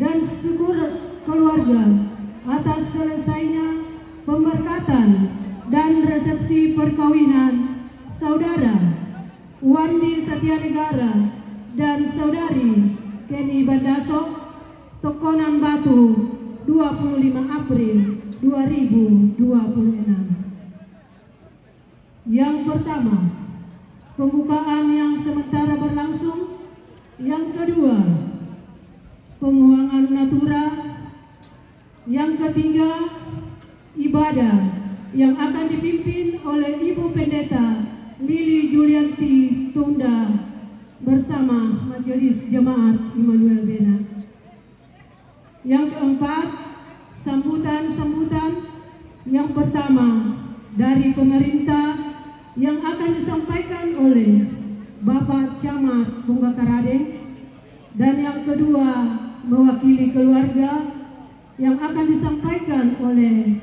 dan syukur keluarga atas selesainya pemberkatan dan resepsi perkawinan saudara Wandi Satyanegara dan saudari Kenny Bandaso, Tokonan Batu, 25 April 2026. Yang pertama, pembukaan yang sementara berlangsung. Yang kedua, penguangan natura. Yang ketiga, ibadah yang akan dipimpin oleh Ibu Pendeta Lili Julianti Tunda bersama Majelis Jemaat Immanuel Bena. Yang keempat, sambutan-sambutan. Yang pertama dari pemerintah yang akan disampaikan oleh Bapak Camat Bunggakaradeng, dan yang kedua mewakili keluarga yang akan disampaikan oleh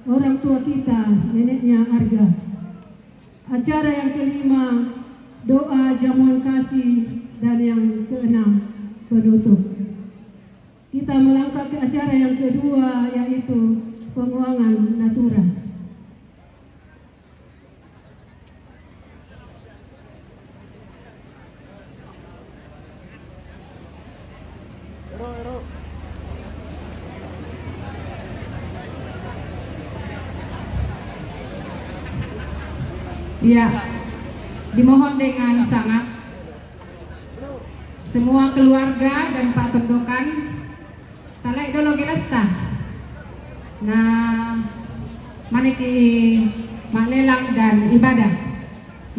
orang tua kita, neneknya Arga. Acara yang kelima, doa jamuan kasih, dan yang keenam, penutup. Kita melangkah ke acara yang kedua, yaitu penguangan natura. Ya, dimohon dengan sangat semua keluarga dan Pak Tondokan talai dolo gelasta. Nah, maniki malelang dan ibadah.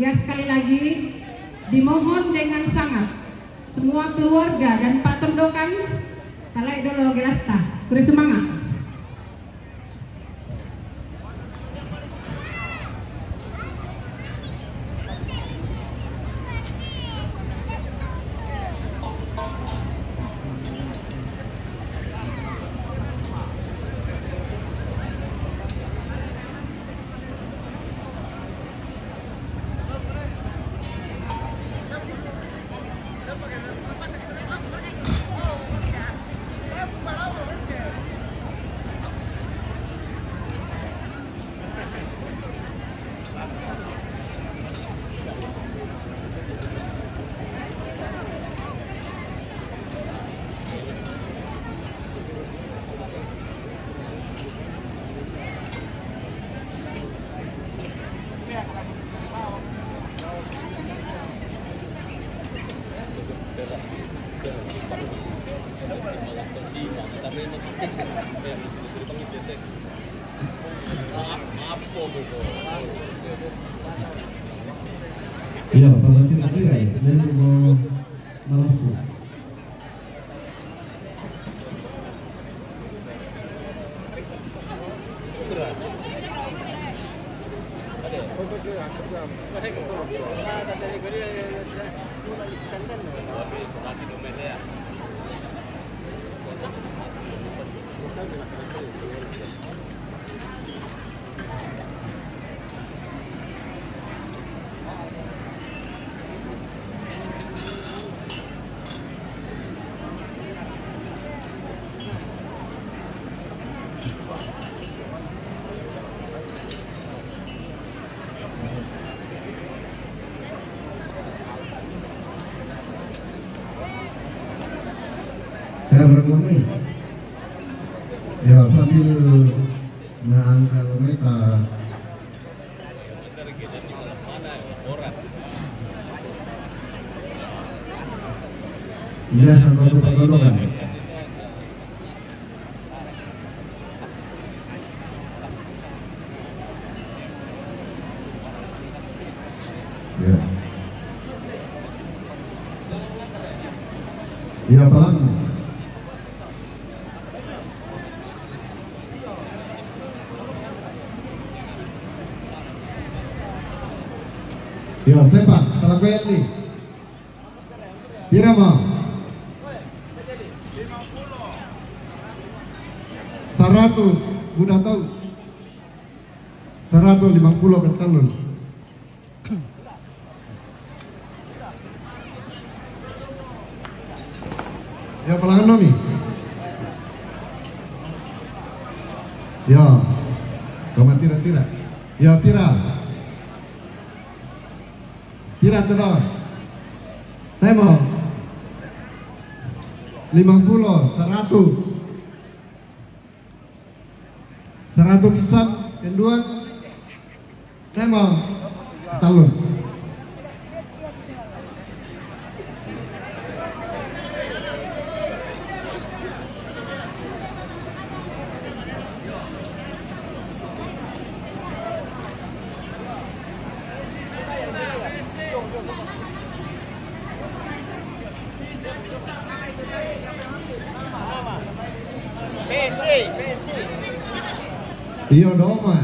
Ya, sekali lagi dimohon dengan sangat semua keluarga dan Pak Tondokan talai dolo gelasta. Beri semangat. Iya, Bapak Tirai, Menunggu Malasu. Bermoni, ya sambil mengangkat mereka. Iya, sampai pertolongan. Ya. Ya, pelan. Ya, sepak, Talagueli. Pirama. 100, udah tahu. 150 betalun. Ya, pelangan Nomi. Ya, kamu tira-tira. Ya, pira. Pira tenor. Temo. 50, 100. 100 pisan, kenduan. Temo. Talun. Iyo doma.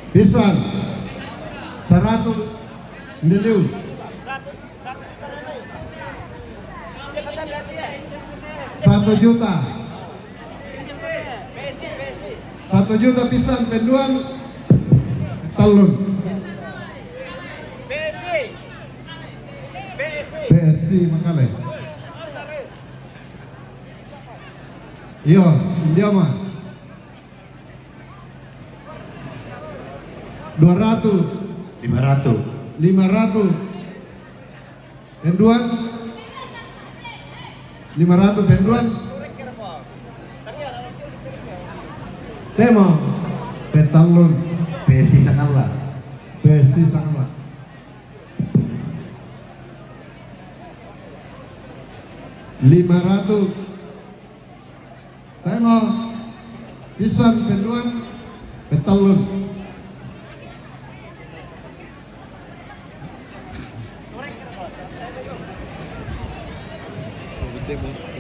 Pisan 100 ndeliu. 1 juta. 1 juta pisan penduan talun. PSI Makale. Iya, India mah 200, 500 penduan 500 penduan tema petalun PSI Sakala. PSI sama 500 tema pisan penduan petalun.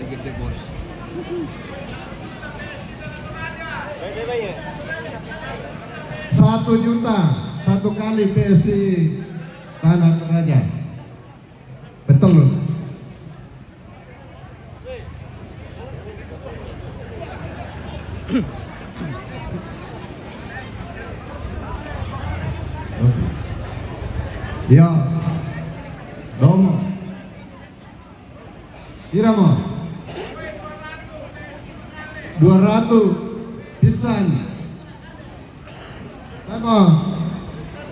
Gede bos. 1 juta 1 kali PSI Tanah Raja petalun. Ya, domo. Irama. 200 pisan. Apa?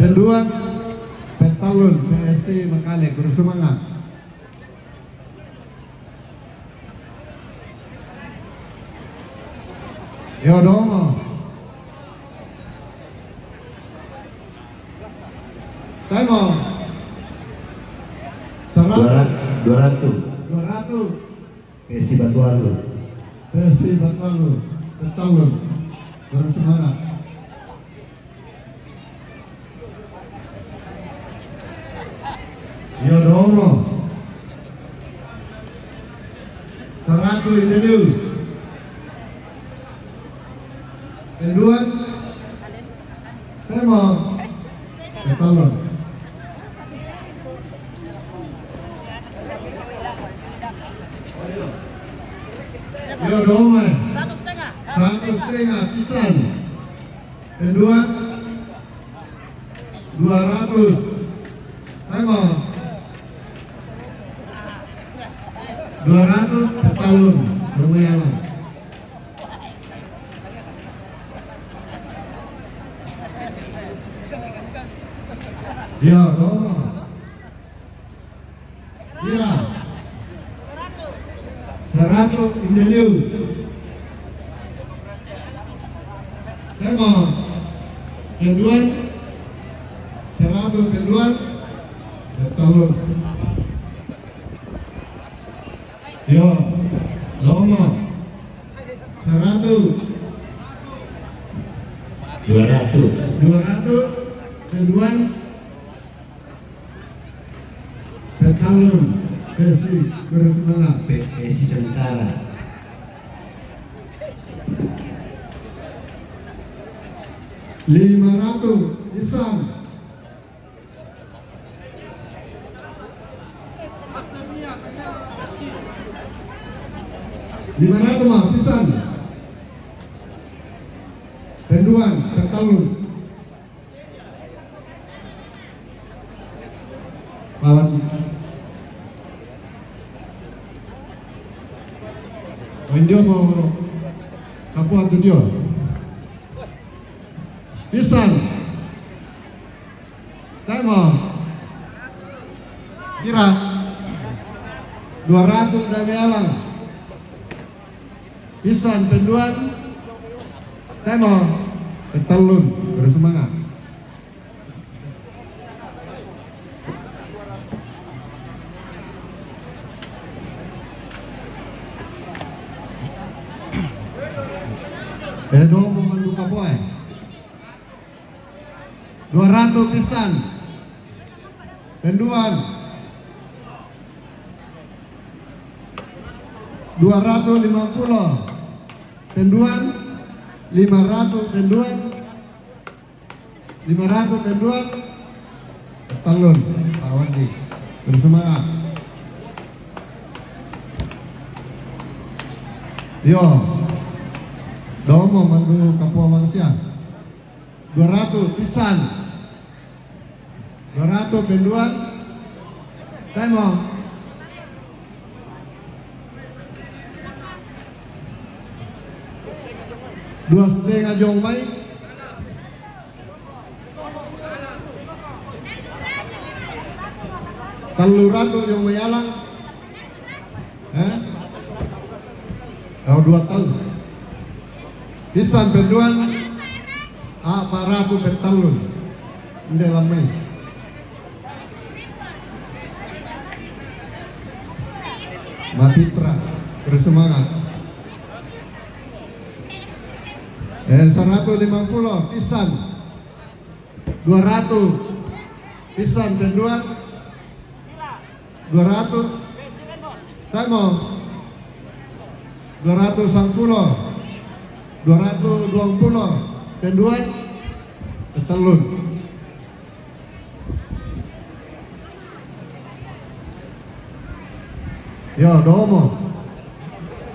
Penduan petalun PSI Makale Guru Semangat. Ya domo. Temo 100 200 PSI Batualu. PSI Batualu petalun Guru Semangat. Ya domo 100 individu penduan temo petalun. Ya domo 1,5 pisan penduan 200 temo 200 petalun bermayalan. Ya, domo. Kira 100 indeliu. Temo penduan 100 penduan petalun. Yo, lomo 100 200 penduan petalun PSI Guru Semangat. PSI Sementara. 500 pisan. Mah pisan. Penduan petalun. Pawan Indio mau Kapua Tundio. Pisan. Temo. Kira 200 dari alang. Pisan penduan. Temo. Petalun bersemangat. Edo memandu Kapoy 200 pisan penduan 250 penduan 500 penduan 500 penduan talun Pak Wandi bersemangat yo Domo mandu Kapua manusia 200 pisan 200 penduan Temo 2,5 jong mai Teluratu jong mai alang oh 2 tahun pisan penduan Paratu petalun Inde lamai Mapitra bersemangat 150 pisan 200 pisan penduan 200 Temo 210 220 penduan petalun yo domo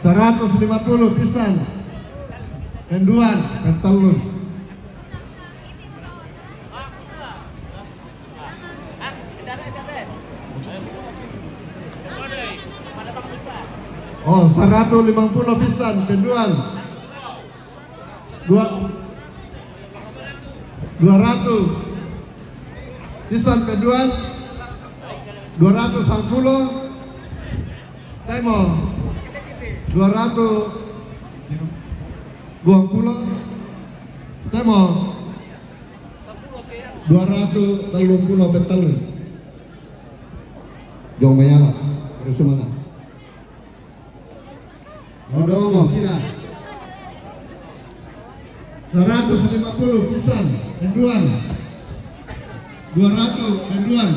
150 pisan penduan petalun oh 150 pisan penduan 200 pisan penduan 210 Temo 220 Temo 230 petalun Jong Mayala bersemangat Odomo kira 150 pisan penduan 200 penduan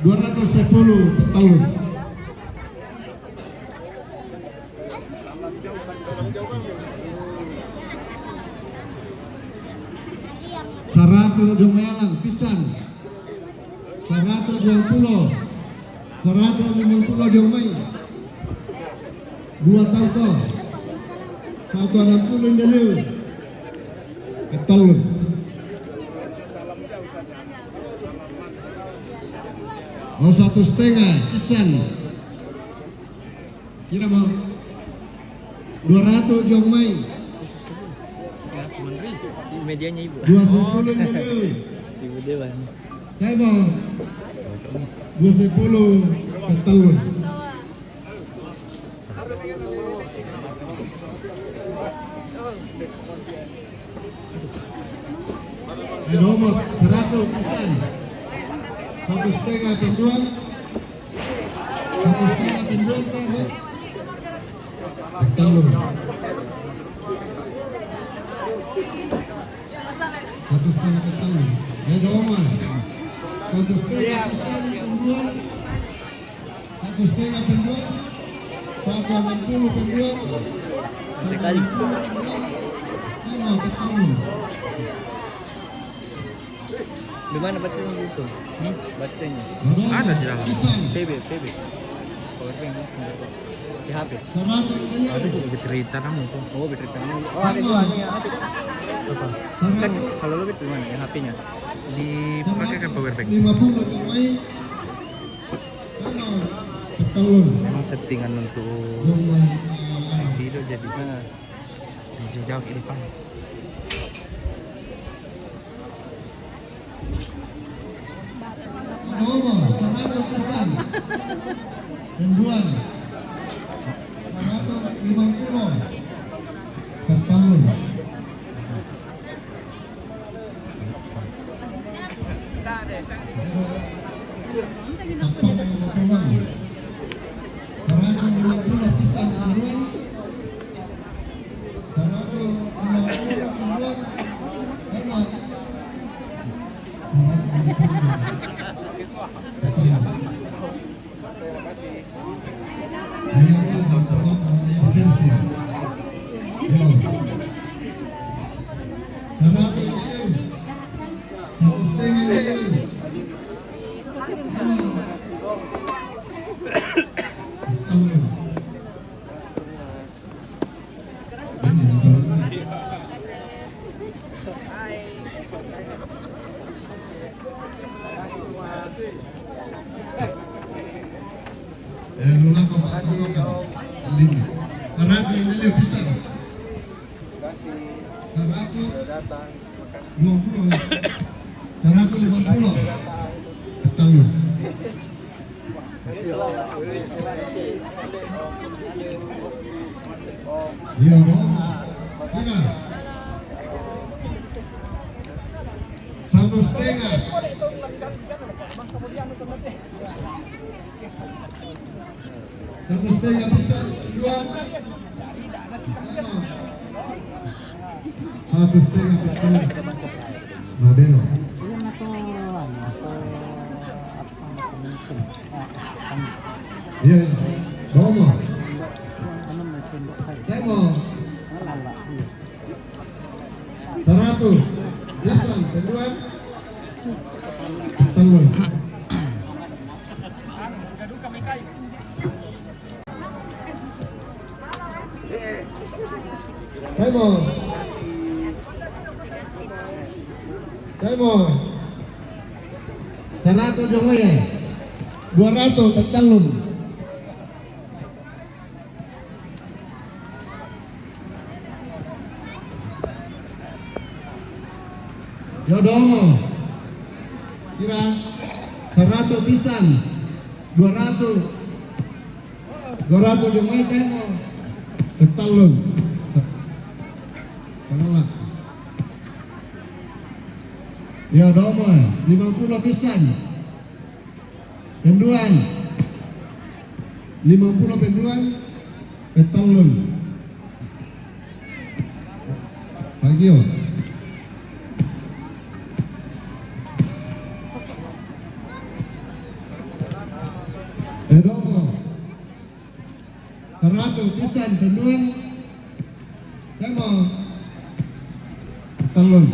210 petalun Saratu Jomelang pisan 120 150 Jomai 2 tauto 160 dulu ketalun oh 1,5 pisan kira mau 200 Jomai Medianya ibu. 210 dulu Ibu Dewan. saya mau 210 ketalun nomor 100 pisan 1,5 penduan 1,5 penduan tahu ketalun 1,5 ketalun nomor 1,5 pisan penduan 1,5 penduan 160 penduan Sekali. Temo ketalun Di mana baterainya itu? Baterainya. ada di dalam. pisan PB. Power bank. Di HP. 100 Ada juga baterai tanam itu. Oh, baterai tanam. Oh, ada juga nih ya. Apa? Kan kalau lu itu mana ya HP-nya? Dipakai kan power bank. 50 pemain. Temo Betalun. Memang settingan untuk Jumai video jadinya jauh ke depan. Nomor 100 pesan. Renduan 150 per tahun. Iya dong. Tidak. 1,5. Satu setengah bisa jual. 1,5 betul. Mabelo. Iya. Domo. Demo. 100. Desan kedua. Telur. Demo. Demo. 100 Jomoye. 200 Tetalun. Yodomo. Kira 100 pisan. 200 Jomoye Temo. Tetalun. Salah. Ya domo 50 pisan. Penduan 50 penduan Tetalun. Pagio. Edomo 100 pisan penduan Temo Tetalun.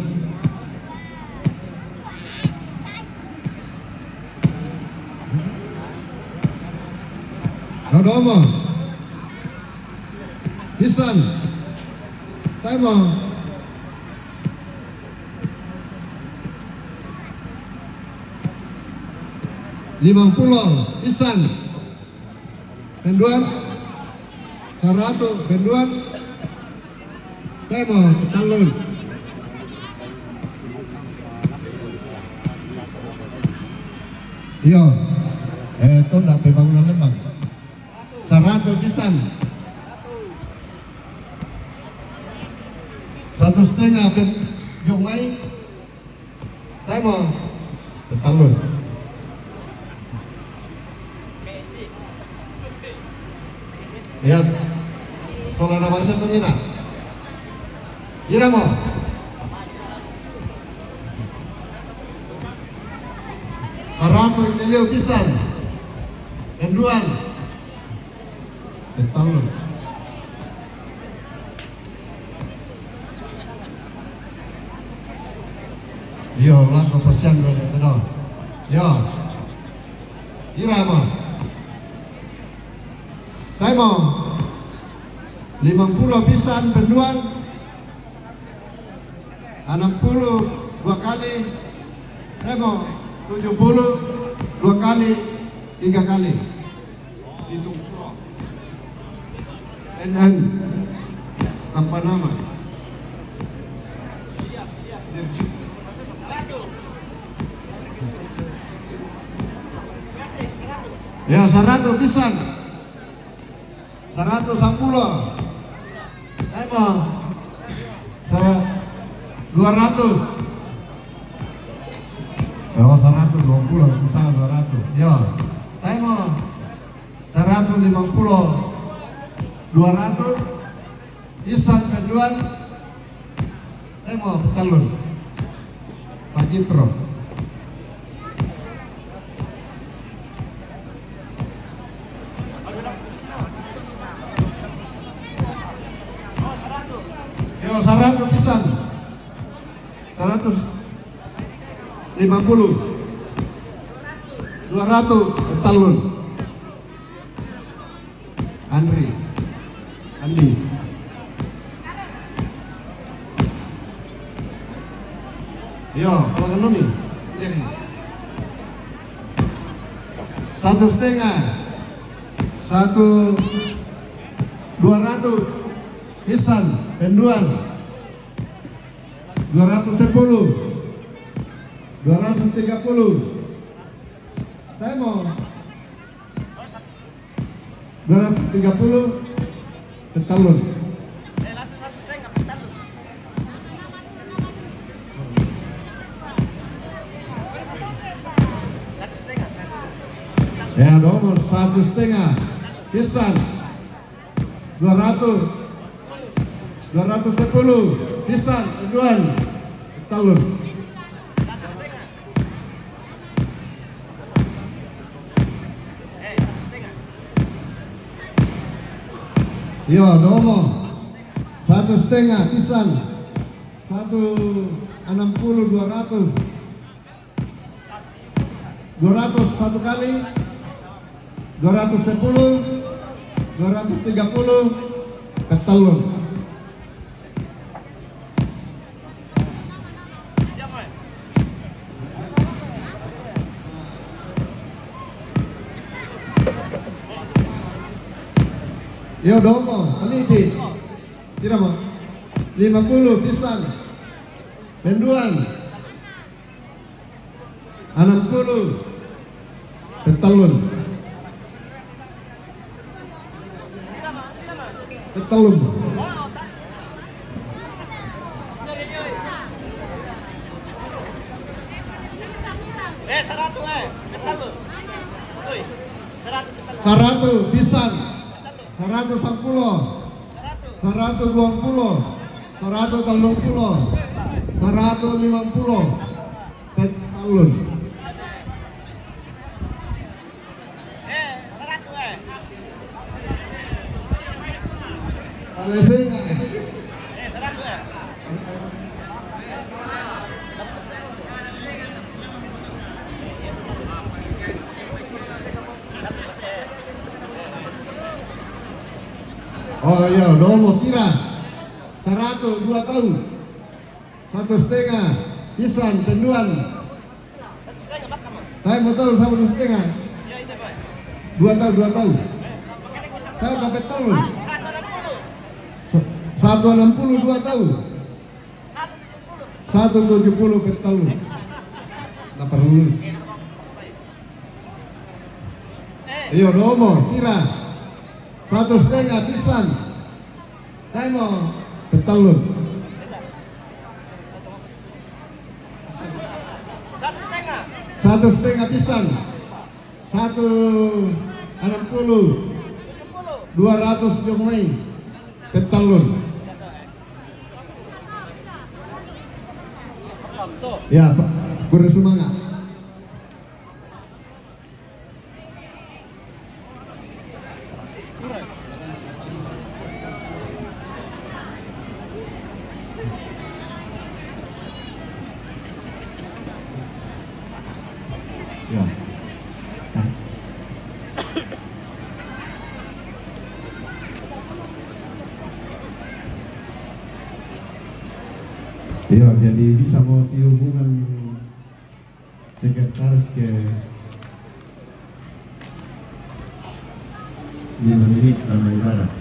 Adomo pisan Temo Limang-puluh pisan penduan 100 penduan Temo Tetalun. Iya, itu ndak pembangunan Lembang. 100 pisan. 1,5 pen Jomai Temo Tetalun. Ya, saudara bangsa Tunina. Iramo. 100 miliar pisan. Enduan. Tetalun. Yo, lah kepersian dari tenor. Yo. Irama. Temo 50 pisan penduan 60 2 kali Temo 70 2 kali 3 kali NN tanpa nama. Ya, 100 pisang. 100 sampulo. Tema. 200. Oh, 120 pisang 200. Ya. Tema. 150. 200. Pisang keduan. Tema petalun. Pak Citro. Yo, 100 pisang. 150. 200 petalun. Andi. Yo, kalau kan nih. 1,5. 200 pisang penduan. 210. 230. Temo. 230 petalun. Ya, nomor 1,5 pisang 200. 210 pisang penduan petalun. Yo, nomor 1,5 pisang 160 200 satu kali 210 230 petalun. Yo, domo, alibi. Tidak mau. 50 pisang. Penduan. 60 petalun. Petalun. Saratu pisang. 110, 120, 130, 150 petalun. Palestina. Oh iya, nomor kira 100 2 tahun 1,5 pisang penduan. Saya mau tahu 1,5 2 tahun. Saya pakai tahun 160 2 tahun 170 petalun. Nggak perlu. Iya, nomor kira 1,5 pisang. Temo petalun. 1,5 pisang. 160 200 Jokowi petalun. Ya, Pak, kurang semangat. Ya. Iya, jadi bisa mau si hubungan sekretaris ke 5 menit sama ibadah.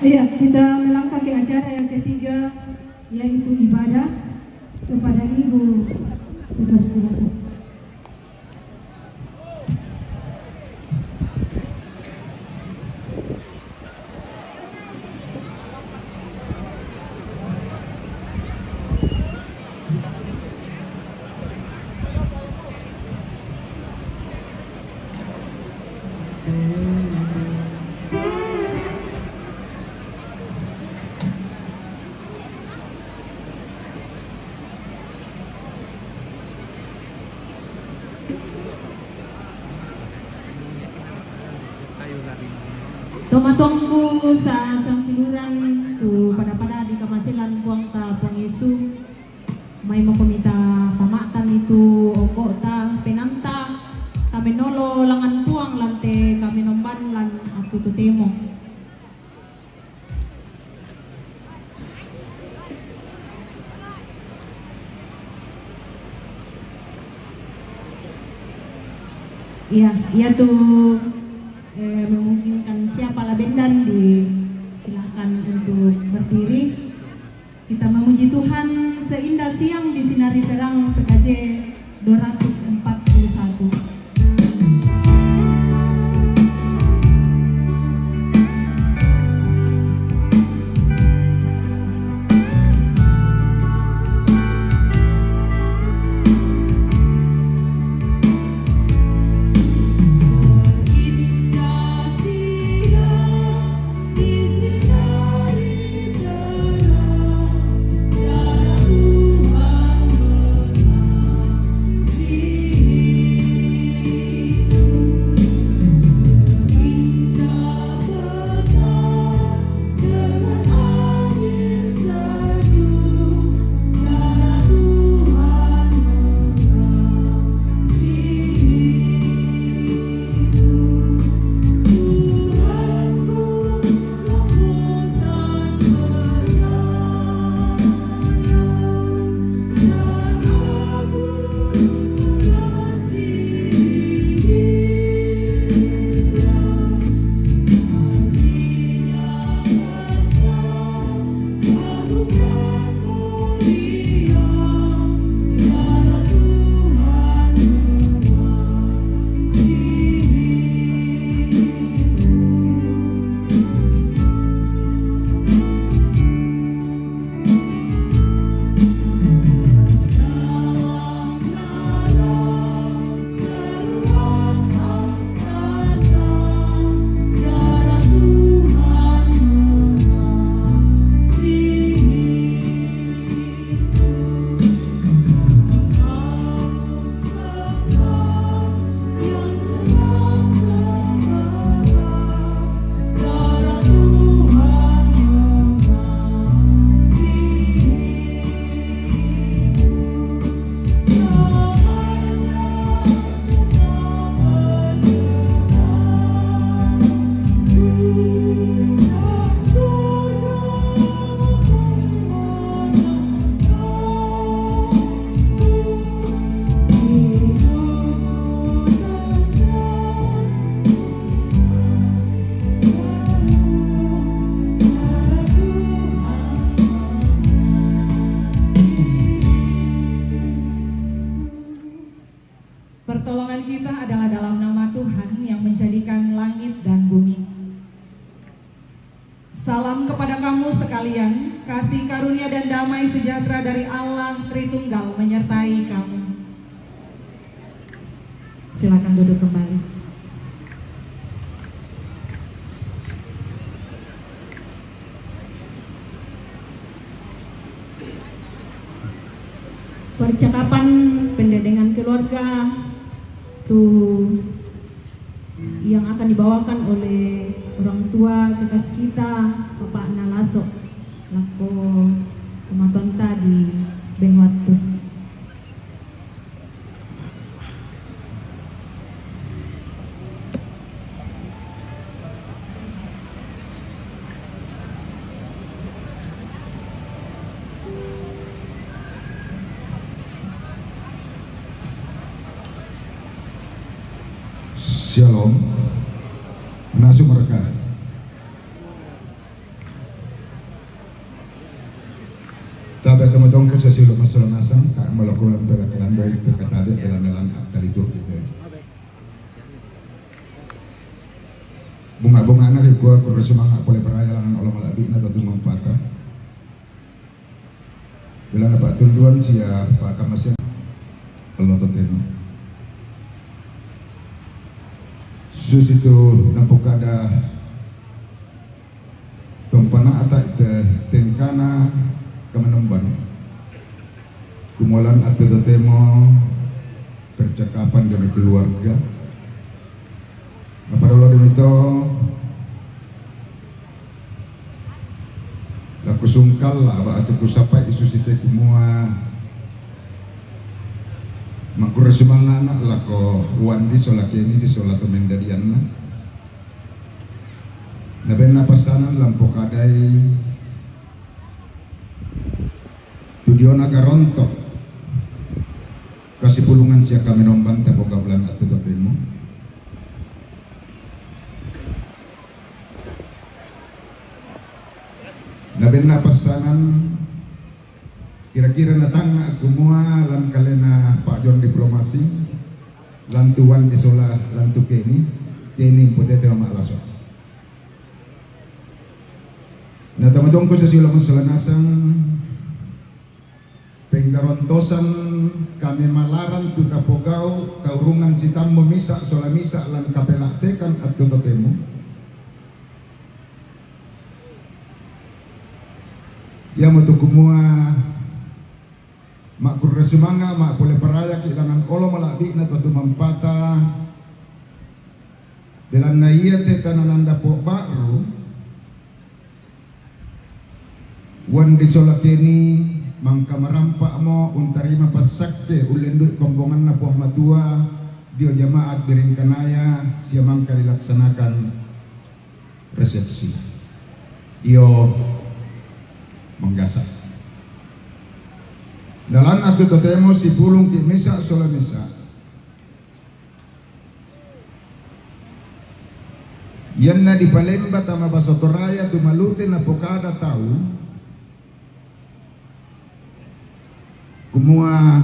Iya, kita melangkah ke acara yang ketiga, yaitu ibadah kepada Ibu. Itu silakan. Tomatuangku sa sang siluran tu pada di kamasilan buang ta pangisu may makumita pamatan itu oko ta penanta kami nolo langan tuang lante kami nomban lan atu tutemo. Iya tuh memungkinkan siapa labendan silahkan untuk berdiri. Kita memuji Tuhan seindah siang di sinari terang PKJ 241. Pertolongan kita adalah dalam nama Tuhan yang menjadikan langit dan bumi. Salam kepada kamu sekalian, kasih karunia dan damai sejahtera dari Allah Tritunggal menyertai kamu. Silakan duduk kembali. Percakapan pendedengan keluarga yang akan dibawakan oleh orang tua kekasih kita Bapak Nalaso lako Kumatonta di Benwatu. Shalom, Nasu Mereka. Tapi teman-teman ko sa silo masalanasang tak melakukan perakalan baik perkataan dalam akta itu gitu. Bunga-bunga anak ikuh kurang semangat boleh peraya langan olah malabi na tatu mampata. Bila na Pak Tunduan siya Pak Kamasin Allah toteno. Sus itu nampukada tompana ata ite tengkana kemenemban kumulan atau temo percakapan dengan keluarga apa dulu dito laku sungkal lah atau kusapa isu site kumua makura semangat anak lako wandi solaki ini si solat mendadian na naben napasanan lampu kadai Tudiona garontok kasih pulungan siya kami nomban tapo gablan at tutotemo naben napasanan kira-kira natanga kumua lan kalena Pak John diplomasi lantuan disola lantu keni potete malasok na tamadong ko sa sila masalanasang penggarontosan kami malaran tutapogau taurungan sitam memisa solamisa lan kapelaktekan at tutotemo ya matukumua mak kurresumanga mak pole paraya kilangan olo malabi na tutu mampata belan na iya te tanananda po baru wan disolakeni mangka merampak mo untarima pasakke ulenduk kombongan na puang matua dio jamaat biringkanaya siya mangka dilaksanakan resepsi io menggasak dalam atu totemo si pulung ki misa sola misa yanna di Palemba tama basotoraya tumalute na pokada tau kumua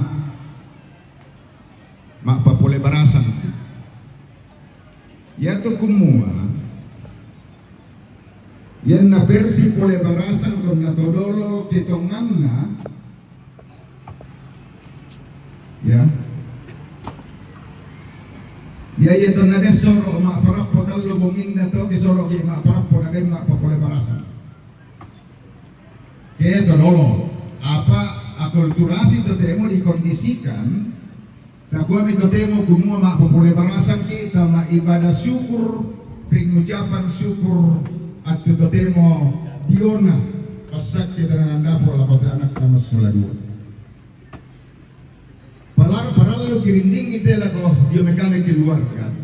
mak papole barasan ya to kumua yan na versi pole barasan kung natodolo kitonganna ya ito na desoro mak parapo dalo bungin na to kisoro ki mak parapo na dem mak papole barasan kaya todolo apa akulturasi totemo dikondisikan takwa mi totemo kumua mak popole barasan kita mak ibadah syukur pengucapan syukur at totemo diona pasak kita nanda pola kota anak nama seladua paral lu girinding ite lako dio mekame keluarga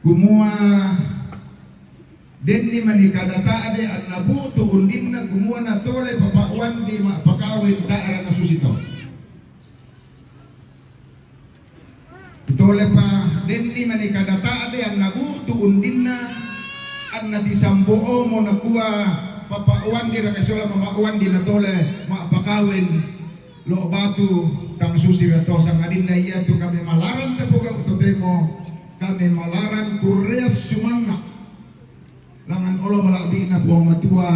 kumua denni manikadata ade annabu tu undinna kumua na tole papakwan di pakawin daerah na susito tole pa denni manikadata ade annabu tu undinna annati sambuo mo nakuha papakwan di rakasola papakwan di na tole pakawin lo batu tang susi rato sang adin na iya tu kami malaran tapuga utotemo kami malaran kurias sumanga langan Allah malakdi na buang matua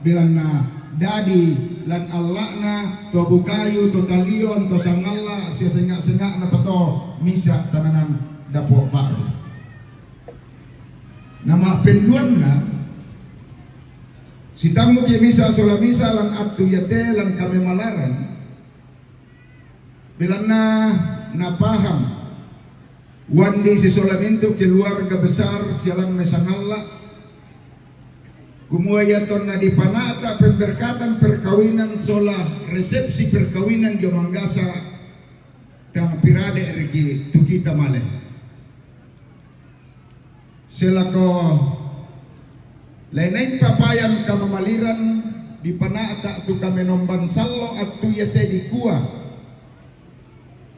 bilang na dadi lan Allah na to bukayu to talion to sangalla siya sengak-sengak na pato misa tananan dapo baru nama penduan na si tamu ki misa sola misa lan atu yate lan kami malaran bilang na napaham wandi si solamento keluarga besar sialang mesangalla kumuayaton na dipanata pemberkatan perkawinan sola resepsi perkawinan jo manggasa kang pirade regi tukita male selako lain papayan kamamaliran dipanata tu kami nomban sallo at tuyate di kuah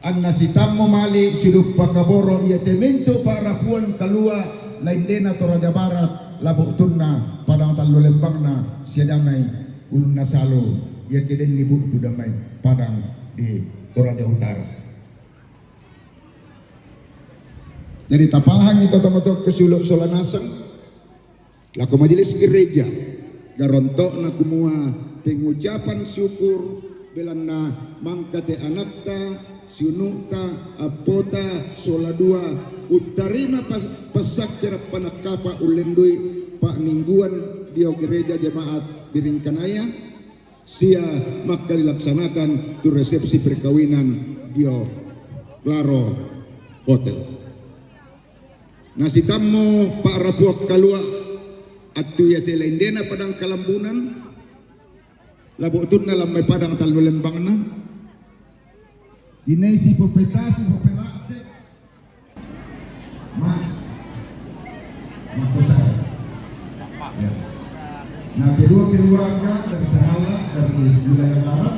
anna sitammo mali sidup pakaboro yate minto para puan kalua lain dena toraja barat labuk tunna padang talu lembang na siya damay ulun nasalo ya keden nibu tu damai Padang di Toraja Utara. Jadi tapahang itu teman-teman kesuluk Solanasang laku majelis gereja garontok na kumua pengucapan syukur belana mangkate anakta sunukta apota soladua utarima pasakira panakapa ulendui pak mingguan dia gereja jemaat Biringkanaya sia maka dilaksanakan tu resepsi perkawinan dia Claro Hotel. Nasi tamu Pak Rapuak Kalua atu ya telendena Padang Kalambunan labo tunna lamay Padang Talulembang na dinay si popetasi popelate makusay ya. Nah kedua keluarga dari Sahala dari wilayah barat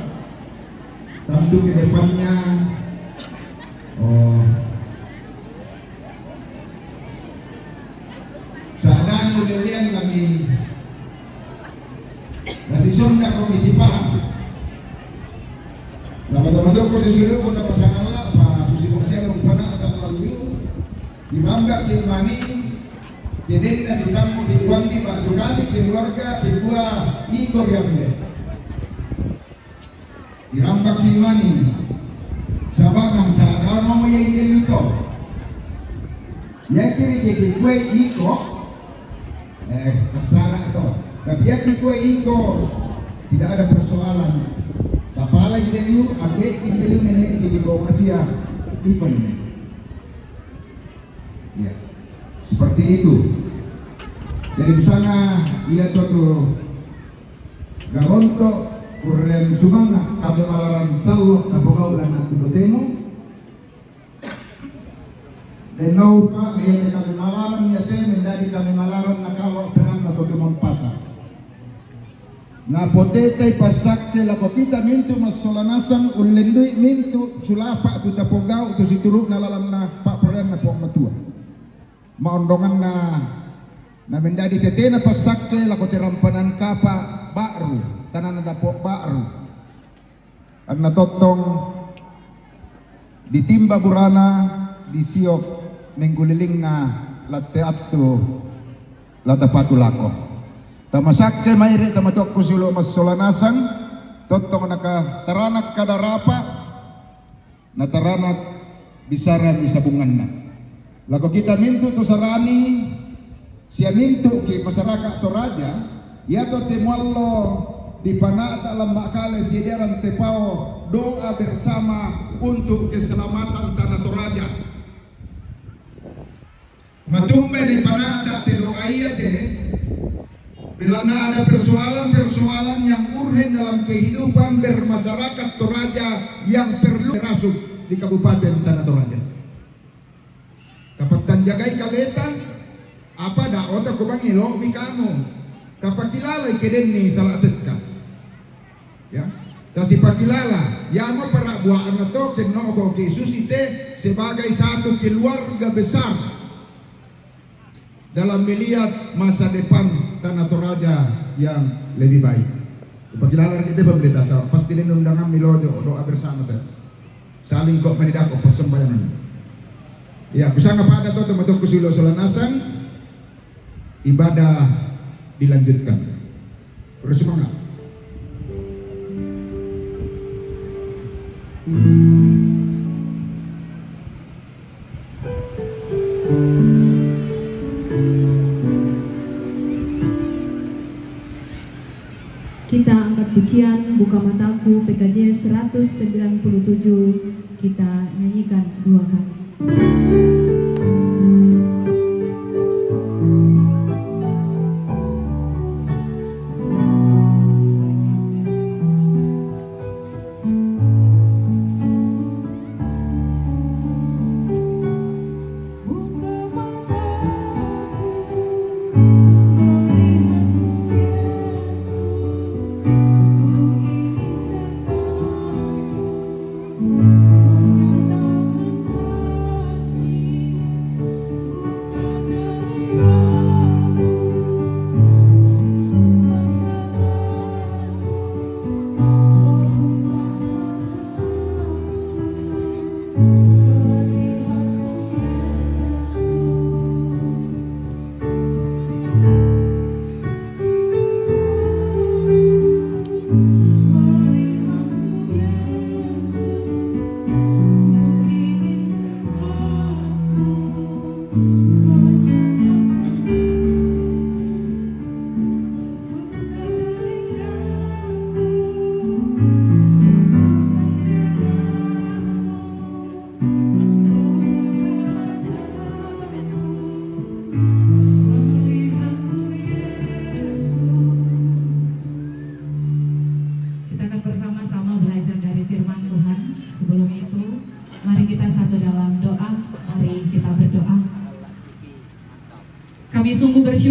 tentu ke depannya saadaan kemudian kami masih sonda komisi paham teman-teman posisi itu kota Pasangan Pak Susi Komersial Rumpana atas lalu dirambak Kilmani jadi nasi tamu di uang di Pak Tukani keluarga kedua Igor yang dirambak Kilmani sabak nang saadaan mau yang ini itu ya kiri jadi kue Iko kesana itu tapi ya kue Iko tidak ada persoalan tapala indelu abe indelu nenek di bawah Asia Iko ini ya seperti itu. Jadi misalnya ia tuh garonto kurang sumanga kami malaran sawo kapogau dan aku temu dan nau pak ia kami malaran ya teh menjadi kami malaran nakalo tenang atau tumampata na potete pasakte la kita mintu masolanasang ulendui mintu sulapa tu tapogau tu situruk na lalan na pak peren na pong matua maondongan na menjadi tetena pasakte la terampanan kapa baru tanan dapok baru an natotong ditimba burana disiok mengguliling na lateatu latapatu lako tamasakke maire tamatok kusulo masolanasang totong naka taranak kadarapa na taranak bisara bisabungan na lako kita mintu to sarani sia mintu ki masyarakat Toraja ya to temuallo di panata lambak kale siaran tepao doa bersama untuk keselamatan tanah Toraja matumbe di panata teroaya deh bila ada persoalan-persoalan yang urgen dalam kehidupan bermasyarakat Toraja yang perlu terasuk di Kabupaten Tanah Toraja dapat jagai kaleta apa dah otak ko bang ilo mikano kapakilala ikeden ni salah tetka ya kasi pakilala ya mo para buaan na to keno ko kay susite sebagai satu keluarga besar dalam melihat masa depan Tanah Toraja yang lebih baik. Pakilala kita pemerintah pasti undangan milo doa bersama tadi saling kok menidako persembayangan. Ya, kusanga pada to teman-teman kusulo Solanasang ibadah dilanjutkan. Terus semangat. Kita angkat pujian Buka Mataku PKJ 197 kita nyanyikan 2 kali. See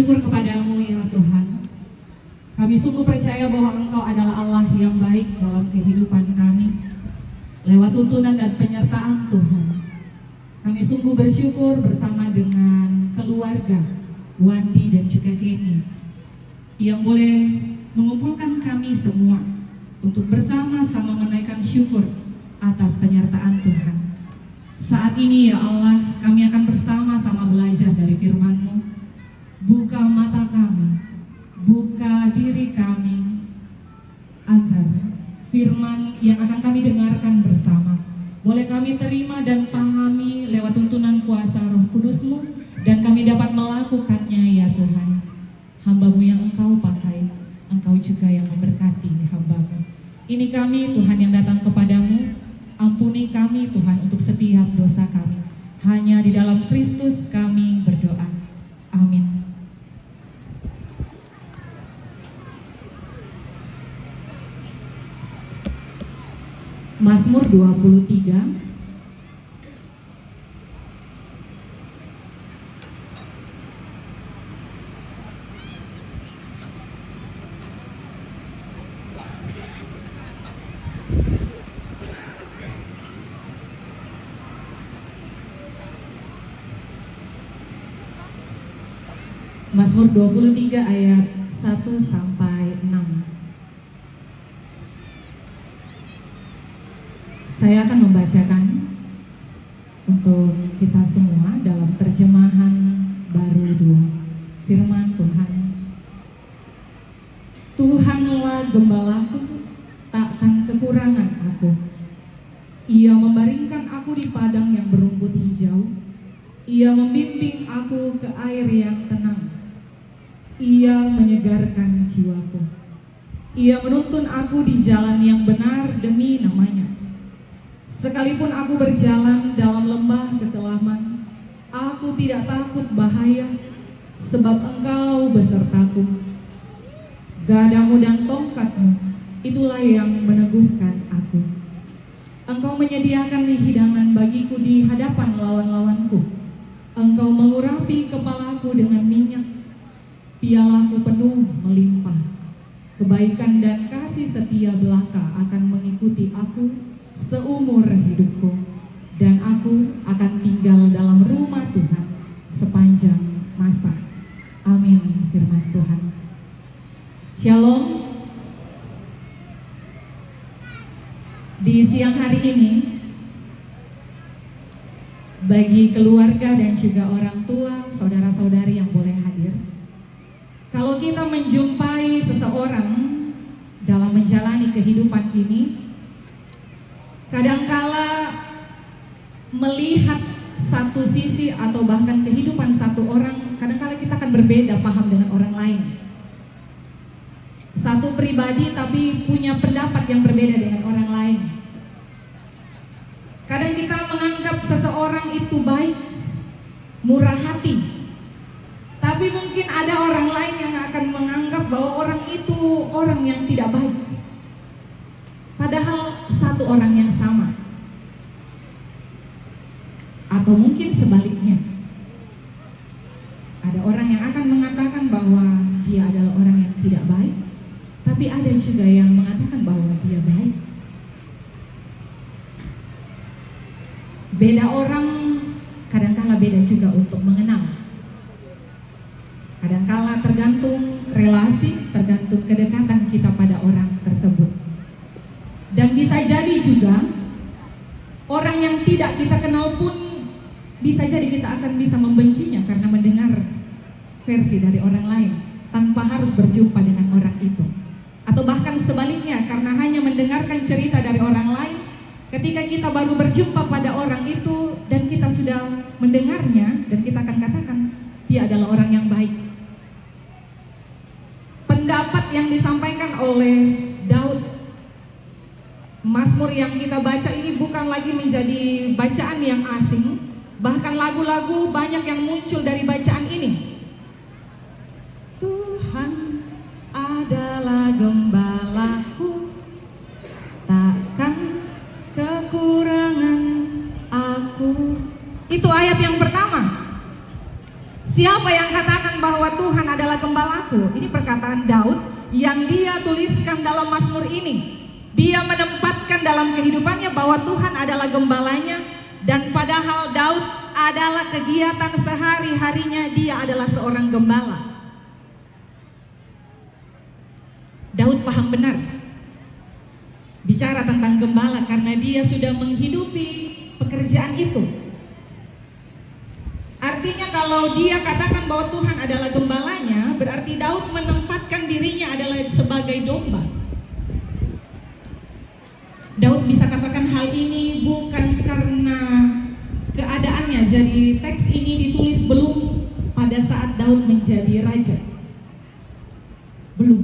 bersyukur kepadamu ya Tuhan. Kami sungguh percaya bahwa Engkau adalah Allah yang baik dalam kehidupan kami. Lewat tuntunan dan penyertaan Tuhan, kami sungguh bersyukur bersama dengan keluarga Wandi dan juga Kenny yang boleh mengumpulkan kami semua untuk bersama-sama menaikkan syukur atas penyertaan Tuhan. Saat ini ya Allah, kami akan bersama-sama belajar dari firman-Mu. Buka mata kami, buka diri kami, agar firman yang akan kami dengarkan bersama boleh kami terima dan pahami lewat tuntunan kuasa Roh Kudus-Mu, dan kami dapat melakukannya ya Tuhan. Hamba-Mu yang Engkau pakai, Engkau juga yang memberkati hamba-Mu. Ini kami Tuhan yang datang kepadamu. Ampuni kami Tuhan untuk setiap dosa kami. Hanya di dalam Kristus kami berdoa. Amin. Mazmur 23. Mazmur 23 ayat 1 sampai 6. Saya akan membacakan untuk kita semua dalam terjemahan baru 2. Firman Tuhan. Tuhanlah gembalaku, takkan kekurangan aku. Ia membaringkan aku di padang yang berumput hijau. Ia membimbing aku ke air yang tenang. Ia menyegarkan jiwaku. Ia menuntun aku di jalan yang benar demi namanya. Sekalipun aku berjalan dalam lembah kekelaman, aku tidak takut bahaya, sebab Engkau besertaku. Gadamu dan tongkatmu, itulah yang meneguhkan aku. Engkau menyediakan hidangan bagiku di hadapan lawan-lawanku. Engkau mengurapi kepalaku dengan minyak. Pialaku penuh melimpah. Kebaikan dan kasih setia belaka akan mengikuti aku seumur hidupku, dan aku akan tinggal dalam rumah Tuhan sepanjang masa. Amin. Firman Tuhan. Shalom. Di siang hari ini, bagi keluarga dan juga orang tua, saudara-saudari yang boleh hadir, kalau kita menjumpai seseorang dalam menjalani kehidupan ini, kadangkala melihat satu sisi atau bahkan kehidupan satu orang, kadangkala kita akan berbeda paham dengan orang lain. Satu pribadi tapi punya pendapat yang berbeda dengan orang lain. Kadang kita menganggap seseorang itu baik, murah hati, tapi mungkin ada orang lain yang akan menganggap bahwa orang itu orang yang tidak baik. Padahal satu orang yang sama. Atau mungkin sebaliknya. Ada orang yang akan mengatakan bahwa dia adalah orang yang tidak baik, tapi ada juga yang mengatakan bahwa dia baik. Beda orang, kadangkala beda juga untuk mengenal. Kadangkala tergantung relasi, tergantung kedekatan kita pada orang tersebut. Dan bisa jadi juga orang yang tidak kita kenal pun bisa jadi kita akan bisa membencinya karena mendengar versi dari orang lain tanpa harus berjumpa dengan orang itu. Atau bahkan sebaliknya, karena hanya mendengarkan cerita dari orang lain, ketika kita baru berjumpa pada orang itu dan kita sudah mendengarnya, dan kita akan katakan dia adalah orang yang baik. Pendapat yang disampaikan oleh Daud, Mazmur yang kita baca ini bukan lagi menjadi bacaan yang asing. Bahkan lagu-lagu banyak yang muncul dari bacaan ini. Tuhan adalah gembalaku, takkan kekurangan aku. Itu ayat yang pertama. Siapa yang katakan bahwa Tuhan adalah gembalaku. Ini perkataan Daud yang dia tuliskan dalam Mazmur ini. Dia menempatkan dalam kehidupannya bahwa Tuhan adalah gembalanya, dan padahal Daud adalah kegiatan sehari-harinya dia adalah seorang gembala. Daud paham benar bicara tentang gembala karena dia sudah menghidupi pekerjaan itu. Artinya kalau dia katakan bahwa Tuhan adalah gembalanya, berarti Daud menempatkan dirinya adalah sebagai domba. Daud bisa katakan hal ini bukan karena keadaannya. Jadi teks ini ditulis belum pada saat Daud menjadi raja. Belum.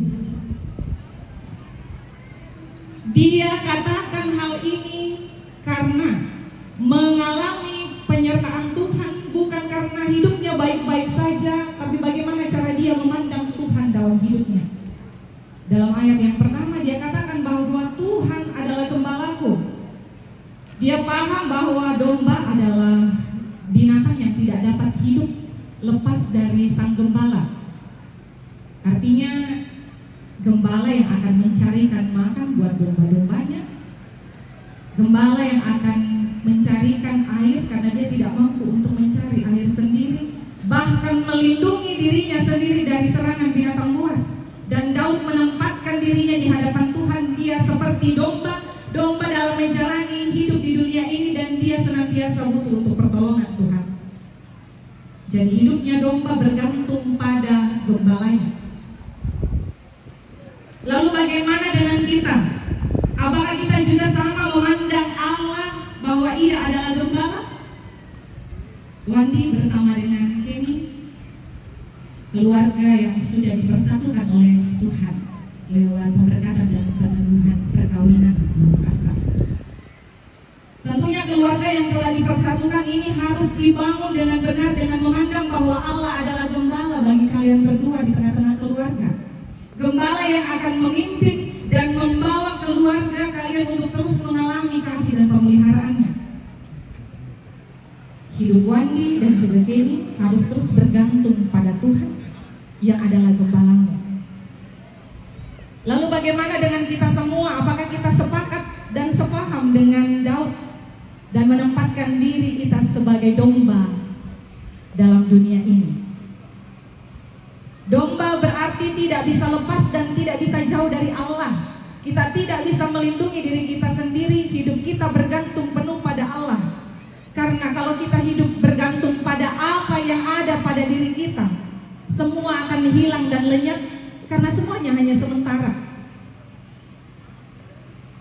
Dia katakan hal ini karena mengalami penyertaan Tuhan, bukan karena hidupnya baik-baik saja, tapi bagaimana cara dia memandang Tuhan dalam hidupnya. Dalam ayat yang pertama dia katakan bahwa Tuhan adalah gembalaku. Dia paham bahwa domba adalah binatang yang tidak dapat hidup lepas dari sang gembala. Artinya gembala yang akan mencarikan makan buat domba-dombanya, gembala yang akan mencarikan air karena dia tidak mampu untuk mencari air sendiri, bahkan melindungi dirinya sendiri dari serangan binatang buas. Dan Daud menempatkan dirinya di hadapan Tuhan. Dia seperti domba dalam menjalani hidup di dunia ini, dan dia senantiasa butuh untuk pertolongan Tuhan. Jadi hidupnya domba bergantung pada gembalanya. Lalu bagaimana dengan kita? Apakah kita juga sama memandang Allah bahwa ia adalah gembala? Wandi bersama dengan Kenny, keluarga yang sudah dipersatukan oleh Tuhan lewat pemberkatan dan peneguhan perkawinan kasar. Tentunya keluarga yang telah dipersatukan ini harus dibangun dengan benar, dengan memandang bahwa Allah adalah gembala bagi kalian berdua di tengah-tengah keluarga. Gembala yang akan memimpin dan membawa keluarga kalian untuk terus mengalami kasih dan pemeliharaannya. Hidup Wandi dan juga Kenny harus terus bergantung pada Tuhan yang adalah gembalanya. Lalu bagaimana dengan kita semua? Apakah kita sepakat dan sepaham dengan Daud dan menempatkan diri kita sebagai domba dalam dunia ini? Domba berarti tidak bisa lepas dan tidak bisa jauh dari Allah. Kita tidak bisa melindungi diri kita sendiri. Hidup kita bergantung penuh pada Allah. Karena kalau kita hidup bergantung pada apa yang ada pada diri kita, semua akan hilang dan lenyap, karena semuanya hanya sementara.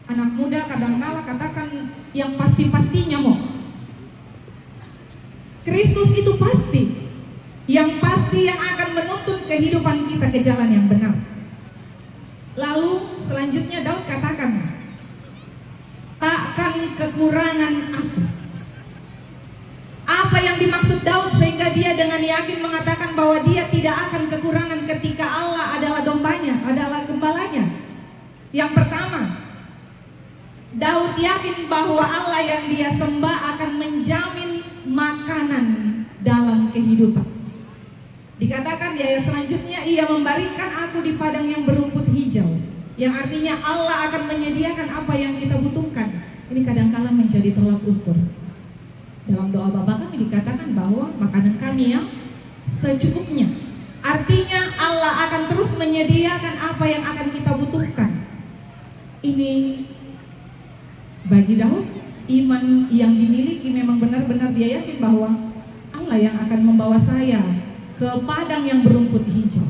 Anak muda kadang-kala katakan yang pasti-pastinya mau. Kristus itu pasti. Yang pasti yang akan menuntun kehidupan kita ke jalan yang benar. Lalu selanjutnya Daud katakan, takkan kekurangan aku. Apa yang dimaksud Daud sehingga dia dengan yakin mengatakan bahwa dia tidak akan kekurangan ketika Allah adalah dombanya, adalah gembalanya? Yang pertama, Daud yakin bahwa Allah yang dia sembah akan menjamin makanan dalam kehidupan. Dikatakan di ayat selanjutnya, ia memberikan aku di padang yang berumput hijau. Yang artinya Allah akan menyediakan apa yang kita butuhkan. Ini kadang-kala menjadi tolak ukur. Dalam doa Bapa kami dikatakan bahwa makanan kami yang secukupnya. Artinya Allah akan terus menyediakan apa yang akan kita butuhkan. Ini bagi Daud, iman yang dimiliki memang benar-benar dia yakin bahwa Allah yang akan membawa saya ke padang yang berumput hijau.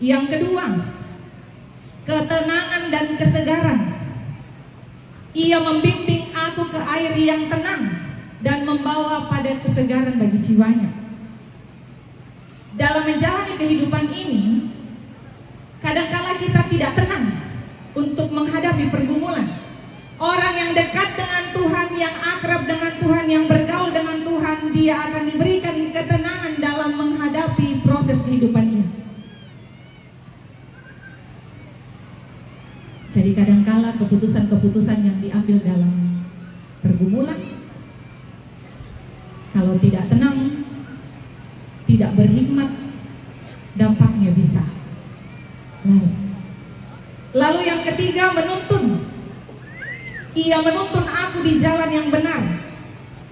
Yang kedua, ketenangan dan kesegaran. Ia membimbing aku ke air yang tenang dan membawa pada kesegaran bagi jiwanya. Dalam menjalani kehidupan ini, kadangkala kita tidak tenang untuk menghadapi pergumulan. Orang yang dekat dengan Tuhan, yang akrab dengan Tuhan, yang bergaul dengan Tuhan, dia akan diberikan ketenangan dalam menghadapi proses kehidupan ini. Jadi kadangkala keputusan-keputusan yang diambil dalam pergumulan, kalau tidak tenang, tidak berhikmat, dampaknya bisa Lalu yang ketiga, menuntun. Ia menuntun aku di jalan yang benar.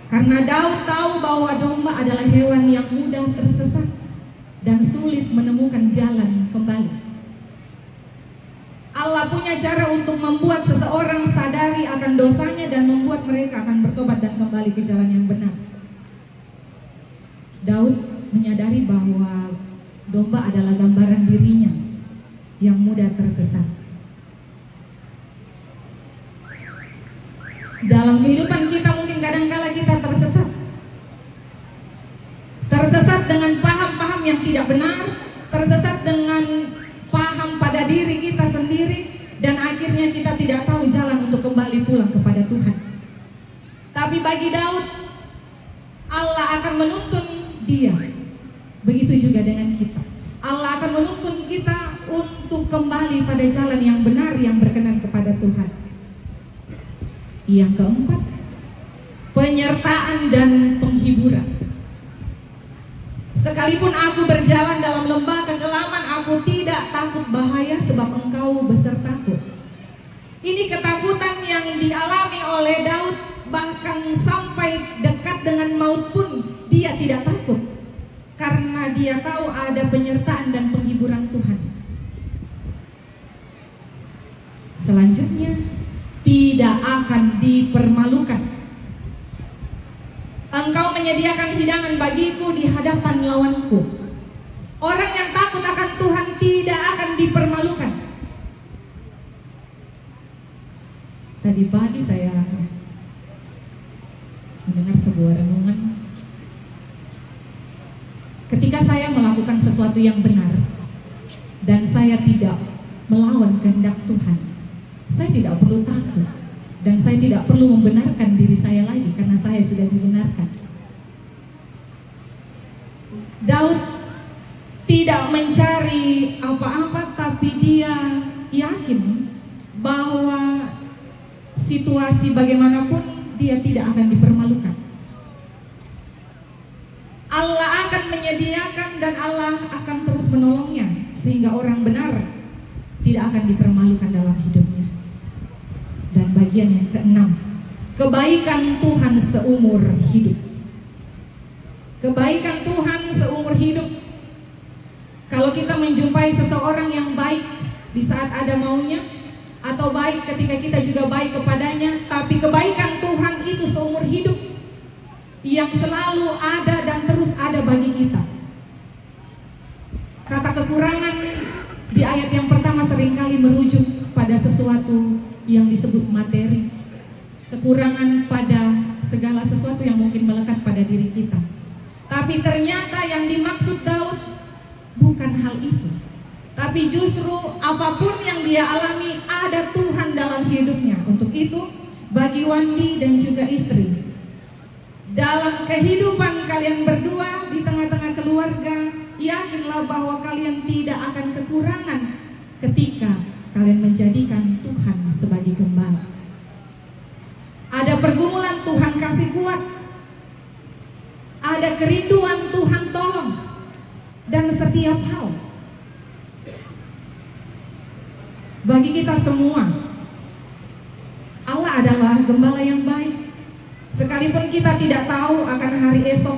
Karena Daud tahu bahwa domba adalah hewan yang mudah tersesat dan sulit menemukan jalan kembali. Allah punya cara untuk membuat seseorang sadari akan dosanya dan membuat mereka akan bertobat dan kembali ke jalan yang benar. Daud menyadari bahwa domba adalah gambaran dirinya yang mudah tersesat. Dalam kehidupan kita mungkin kadangkala kita tersesat. Tersesat dengan paham-paham yang tidak benar, tersesat dengan paham pada diri kita sendiri, dan akhirnya kita tidak tahu jalan untuk kembali pulang kepada Tuhan. Tapi bagi Daud, Allah akan menuntun dia. Begitu juga dengan kita. Allah akan menuntun kita untuk kembali pada jalan yang benar yang berkenan kepada Tuhan. Yang keempat, penyertaan dan penghiburan. Sekalipun aku berjalan dalam lembah kegelapan, aku tidak takut bahaya sebab Engkau besertaku. Ini ketakutan yang dialami oleh Daud, bahkan sampai dekat dengan maut pun dia tidak takut. Karena dia tahu ada penyertaan dan penghiburan Tuhan. Selanjutnya, tidak akan dipermalukan. Engkau menyediakan hidangan bagiku di hadapan lawanku. Orang yang takut akan Tuhan tidak akan dipermalukan. Tadi pagi saya mendengar sebuah renungan. Ketika saya melakukan sesuatu yang benar dan saya tidak melawan kehendak Tuhan, saya tidak perlu takut dan saya tidak perlu membenarkan diri saya lagi karena saya sudah dibenarkan. Daud tidak mencari apa-apa, tapi dia yakin bahwa situasi bagaimanapun dia tidak akan dipermalukan. Allah akan menyediakan dan Allah akan terus menolongnya sehingga orang benar tidak akan dipermalukan dalam hidupnya. Dan bagian yang keenam, kebaikan Tuhan seumur hidup. Kebaikan Tuhan seumur hidup. Kalau kita menjumpai seseorang yang baik di saat ada maunya, atau baik ketika kita juga baik kepadanya, tapi kebaikan Tuhan itu seumur hidup, yang selalu ada dan terus ada bagi kita. Kata kekurangan di ayat yang pertama seringkali merujuk pada sesuatu yang disebut materi. Kekurangan pada segala sesuatu yang mungkin melekat pada diri kita. Tapi ternyata yang dimaksud Daud bukan hal itu. Tapi justru apapun yang dia alami, ada Tuhan dalam hidupnya. Untuk itu bagi Wandi dan juga istri, dalam kehidupan kalian berdua di tengah-tengah keluarga, yakinlah bahwa kalian tidak akan kekurangan ketika kalian menjadikan Tuhan sebagai gembala. Ada pergumulan, Tuhan kasih kuat. Ada kerinduan, Tuhan tolong. Dan setiap hal, bagi kita semua, Allah adalah gembala yang baik. Sekalipun kita tidak tahu akan hari esok,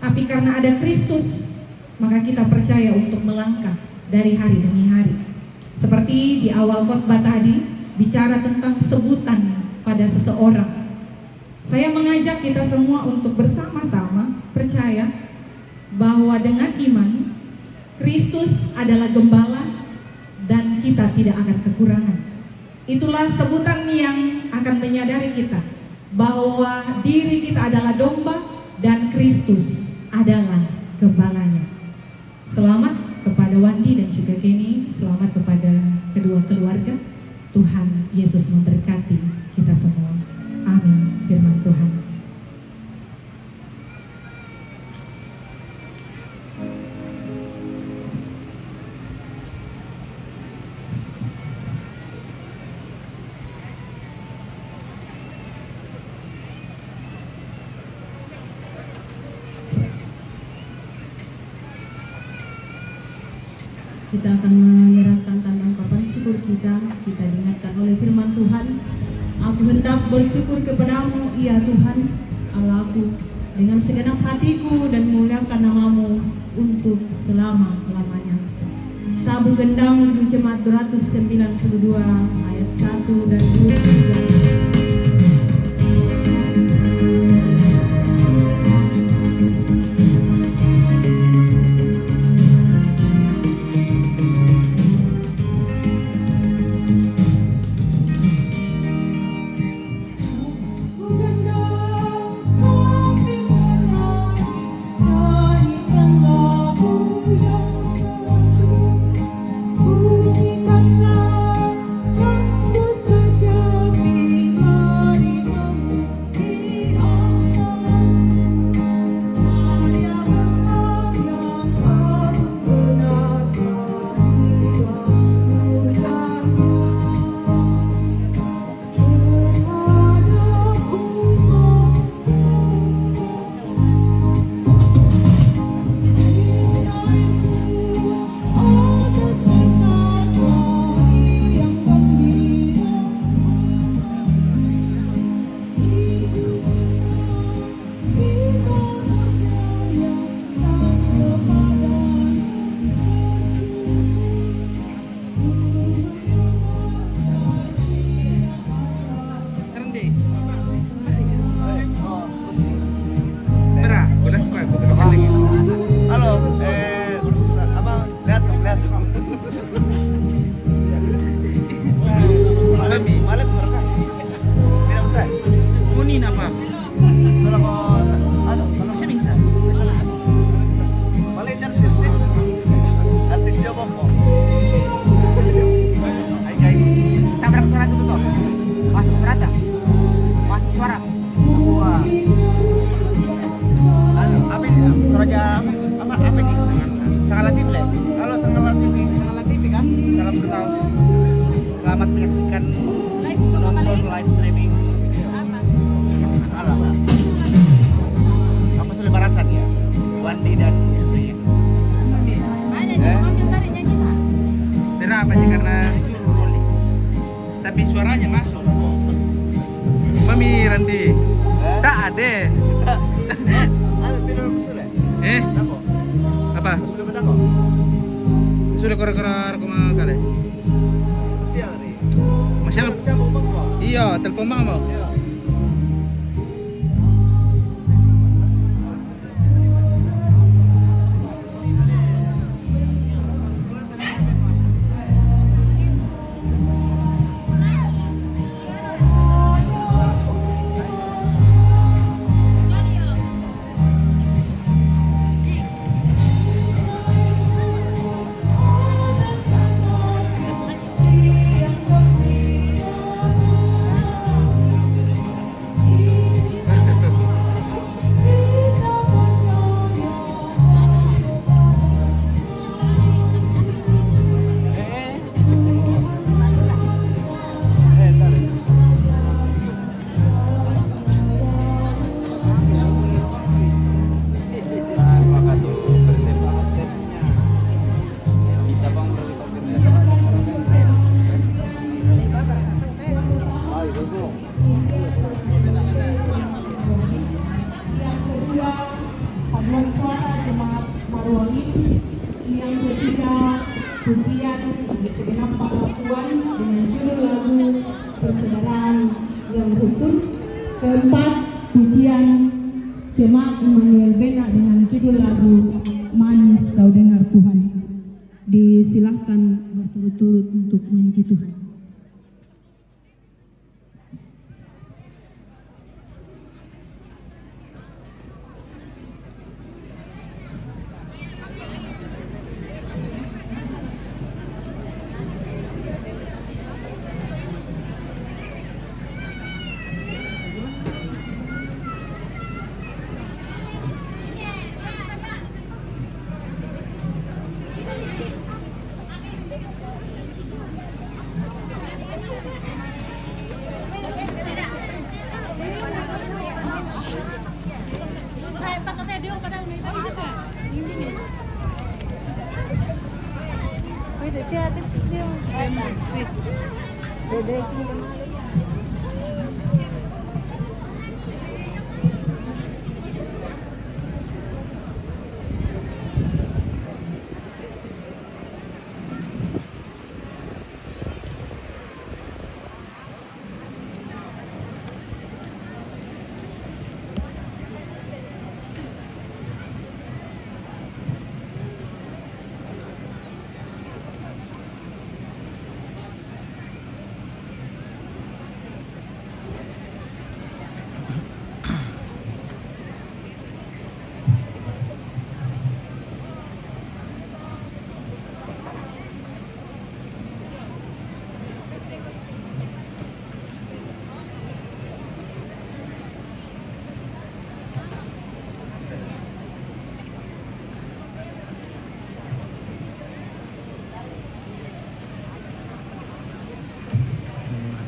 tapi karena ada Kristus, maka kita percaya untuk melangkah dari hari demi hari. Seperti di awal khotbah tadi, bicara tentang sebutan pada seseorang. Saya mengajak kita semua untuk bersama-sama percaya bahwa dengan iman, Kristus adalah gembala dan kita tidak akan kekurangan. Itulah sebutan yang akan menyadari kita bahwa diri kita adalah domba dan Kristus adalah gembalanya. Selamat kepada Wandi dan juga Kenny, selamat kepada kedua keluarga. Tuhan Yesus memberkati kita semua. Amin. Firman Tuhan. Kita akan menyerahkan tanda ungkapan syukur bersyukur kita diingatkan oleh firman Tuhan. Aku hendak bersyukur kepadamu, ya Tuhan Allahku, dengan segenap hatiku dan muliakan namamu untuk selama-lamanya. Tabu Gendang Jemaat 292 ayat 1 dan 2. Selamat menyaksikan nonton live streaming. Apa sudah barasan ya? Wasi dan istri. Tidak apa karena disuruh rolling. Tapi suaranya masuk. Mami nanti. Tak ada. Apa? Sudah korek-korek rumah kalian. Masyaallah. Iya, telepon bang mau. Pujian bagi segenap para tuan dengan judul lagu Persaudaraan yang Rukun. Keempat, pujian Jemaat Immanuel Bena dengan judul lagu Manis Kau Dengar Tuhan. Disilahkan berturut-turut untuk memuji Tuhan.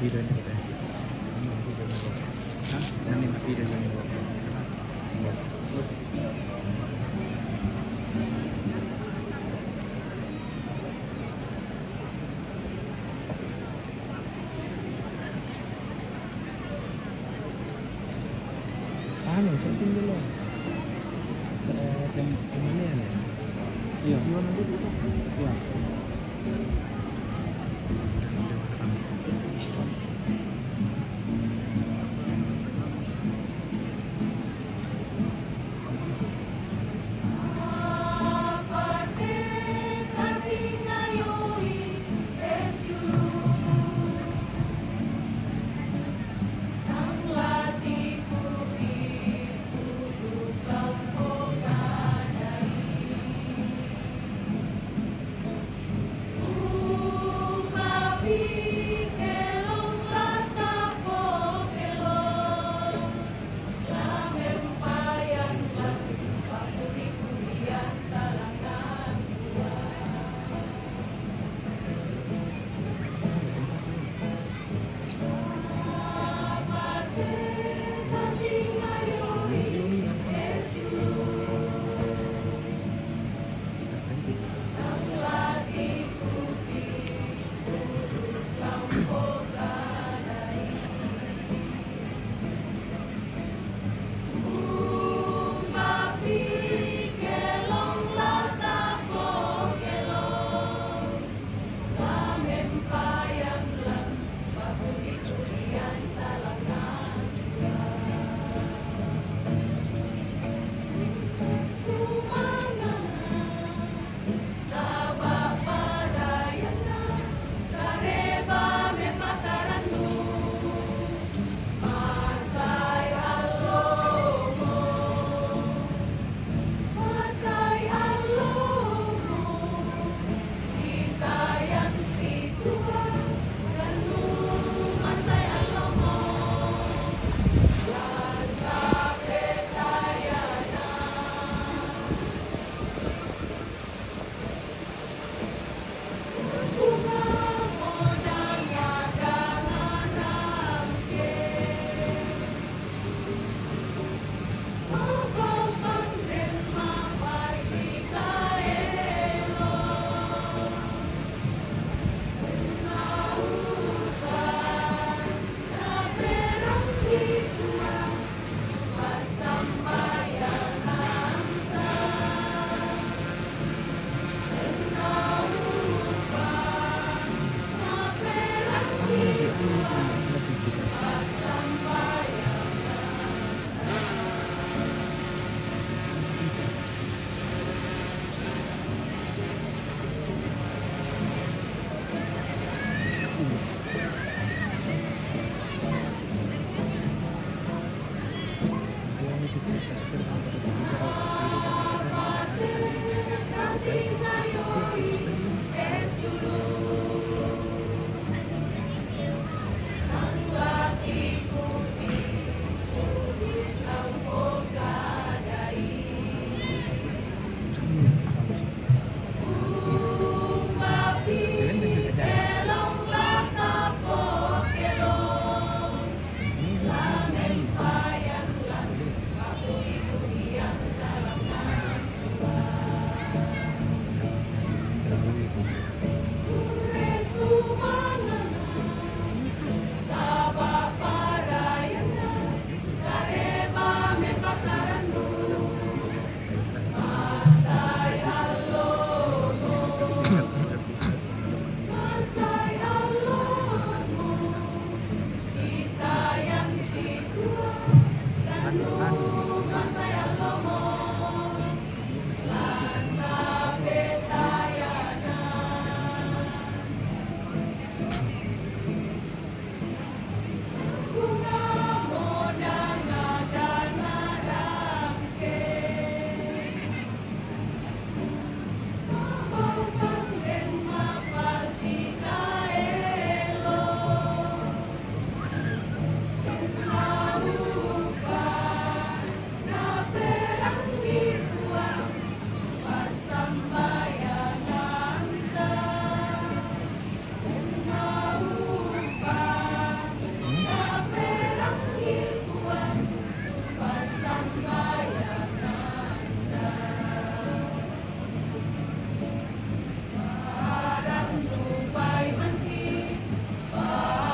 mati dan kita. Hah? Ini mati dan ano, something dulu. Yang mana ya? Iya. Gimana dulu? Iya.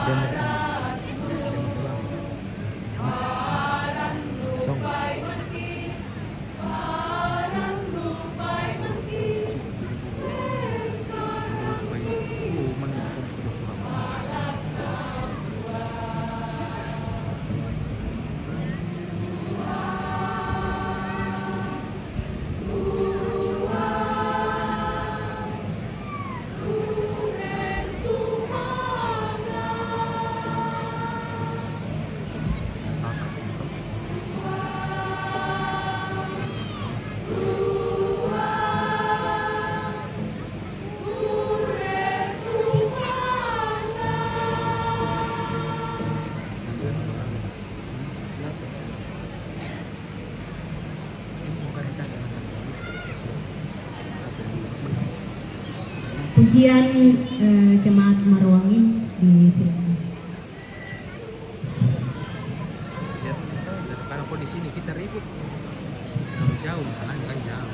Song. Pujian jemaat Marwangin di sini. Ya, karena kok di sini kita ribut. Kalau jauh, sana kan jauh.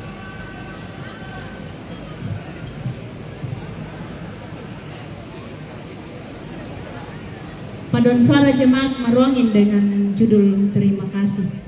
Paduan suara jemaat Marwangin dengan judul Terima Kasih.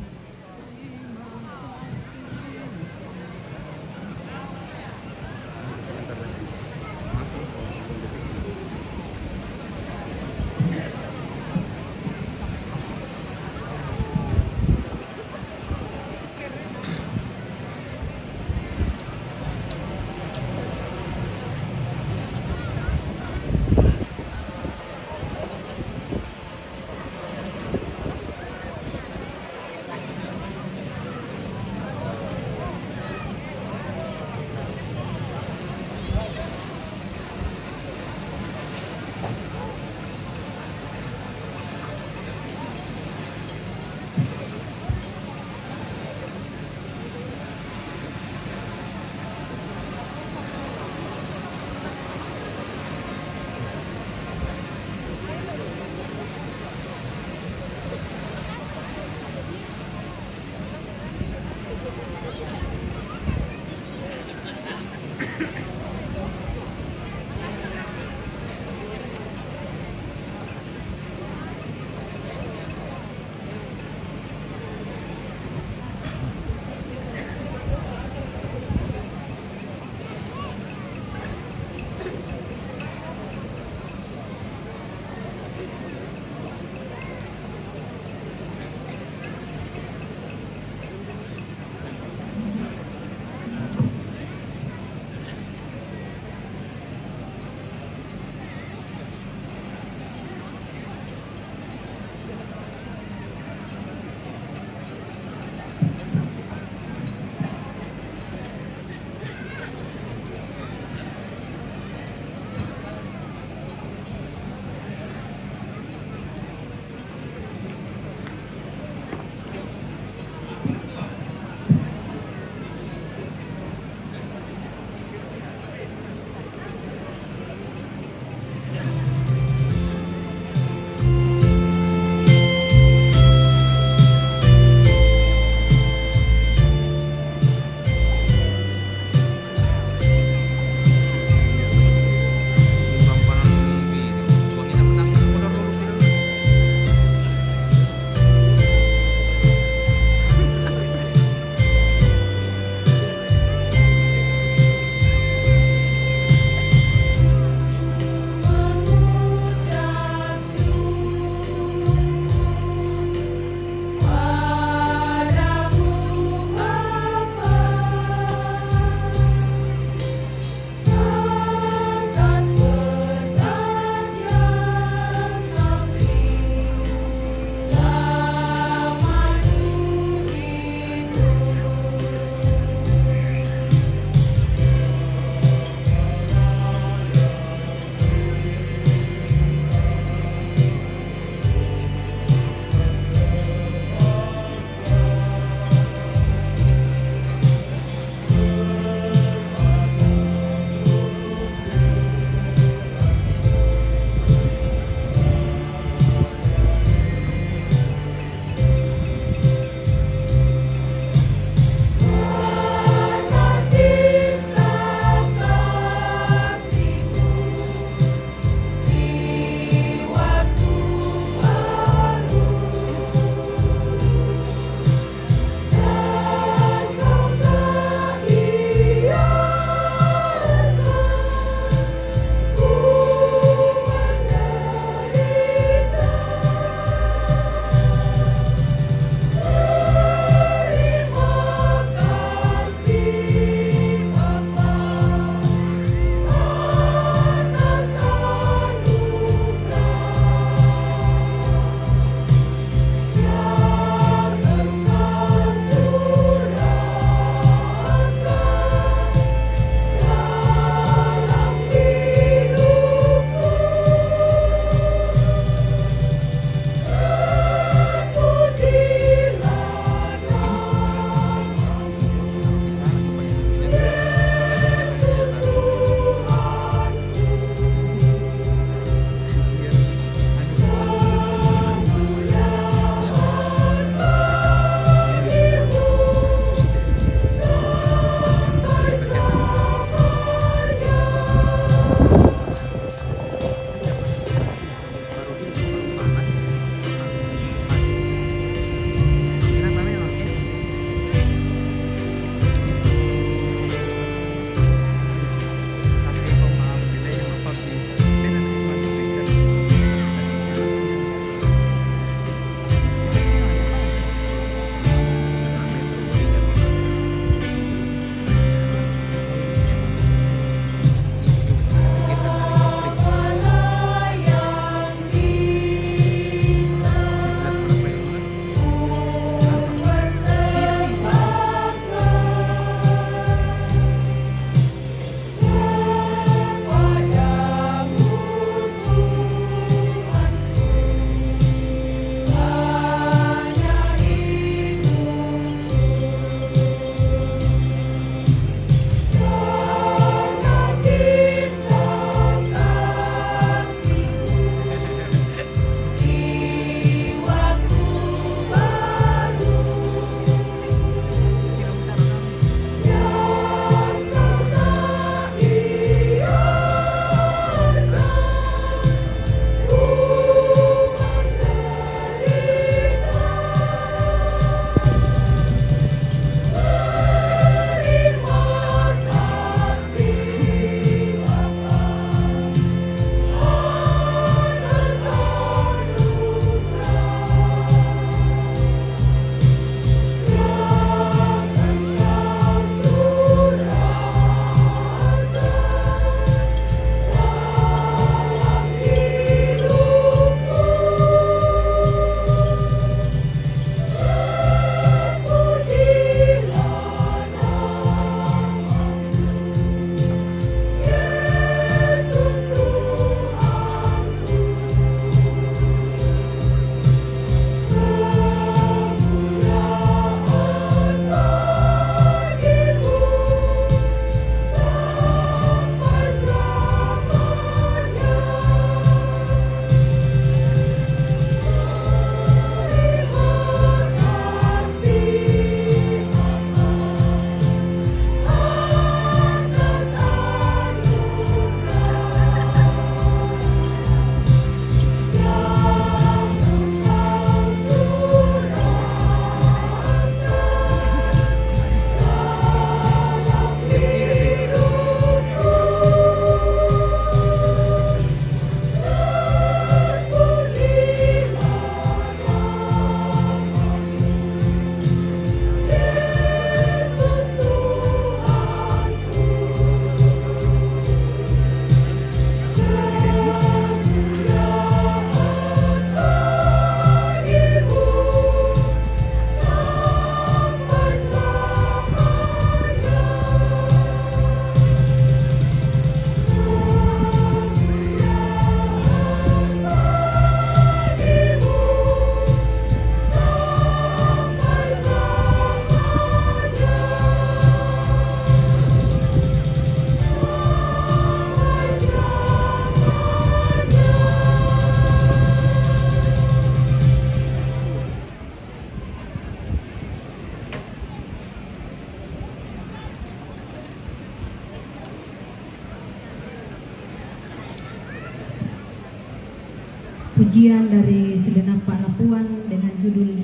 pujian dari segenap para puan dengan judul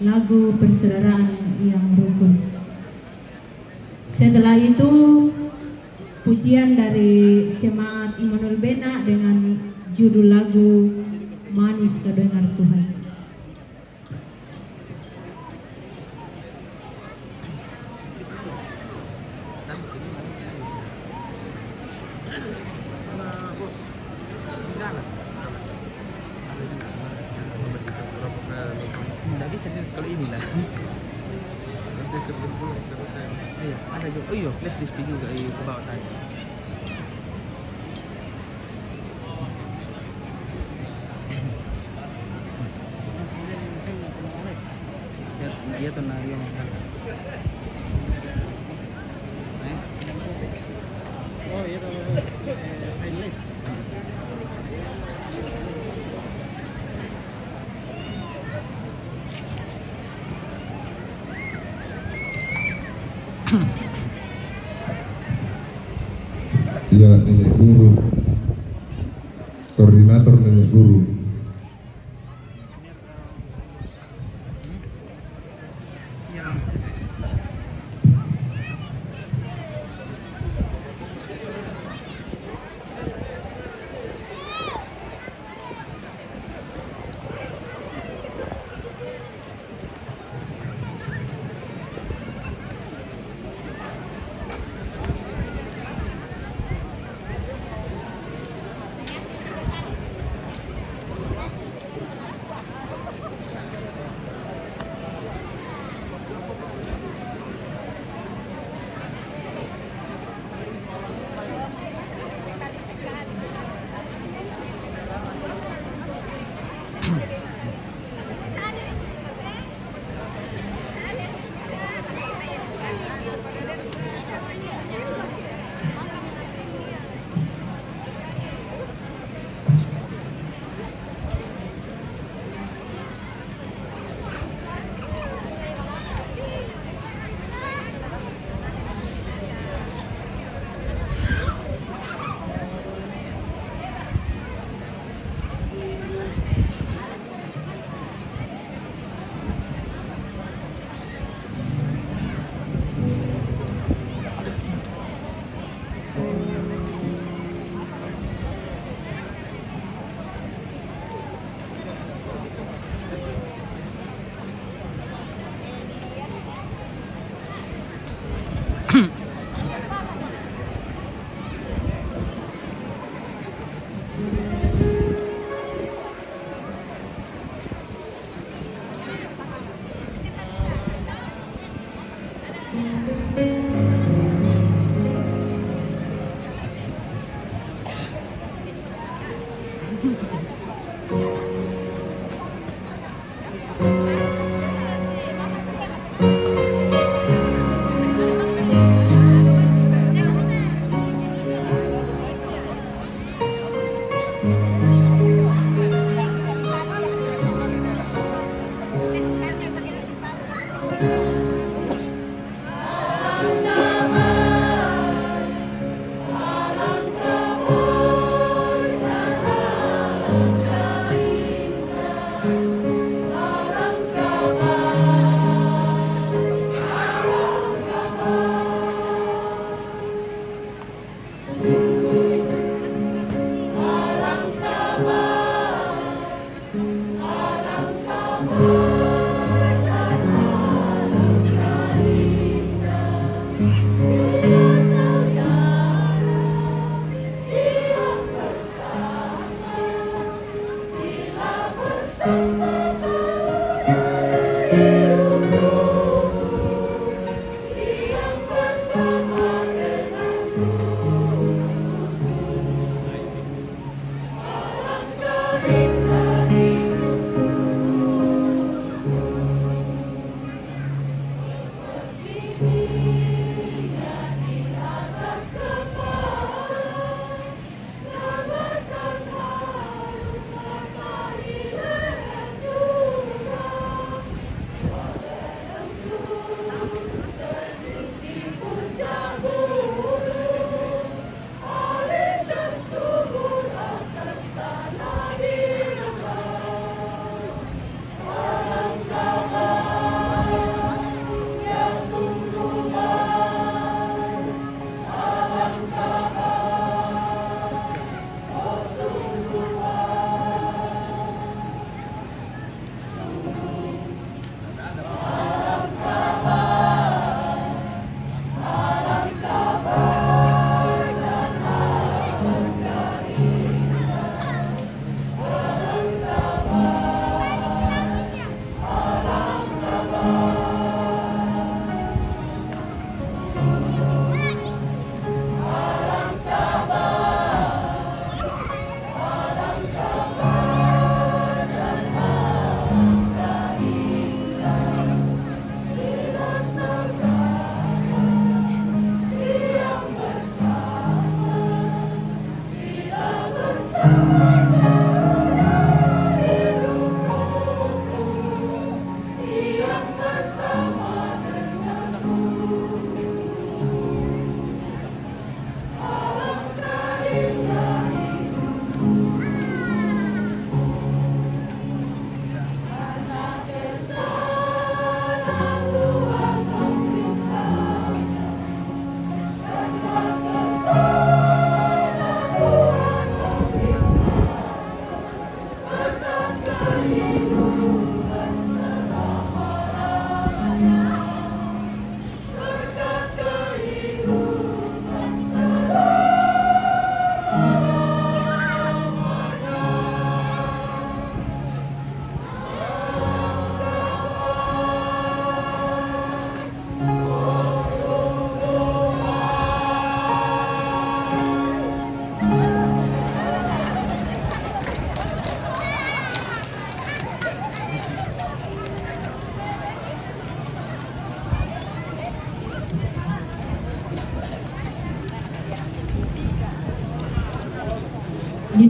lagu persaudaraan yang rukun. Setelah itu pujian dari jemaat Immanuel Bena dengan judul lagu Manis Kedengar Tuhan. Tidak bisa kalau inilah. Nanti sebelum pulang terus saya. Iya, ada juga. Oh iya, flash display juga ke bawah tadi. Iya tuh yang oh iya Ya, nenek guru, koordinator nenek guru.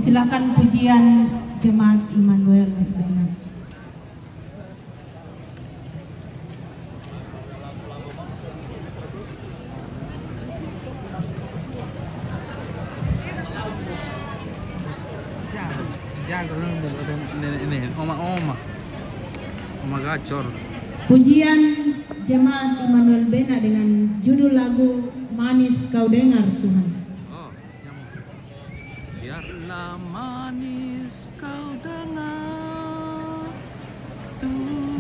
Persilakan pujian Jemaat Immanuel Benar. Jangan kalau ini oma gacor. Pujian Jemaat Immanuel Bena dengan judul lagu Manis Kau Dengar Tuhan. Oh, nyamuk. Biarlah manis kau dengar Tuhan.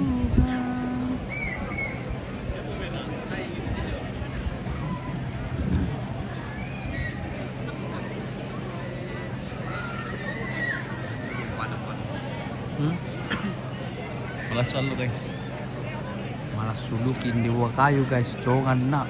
Malas selalu guys. Malah sulukin di bawah kayu guys, jangan nak.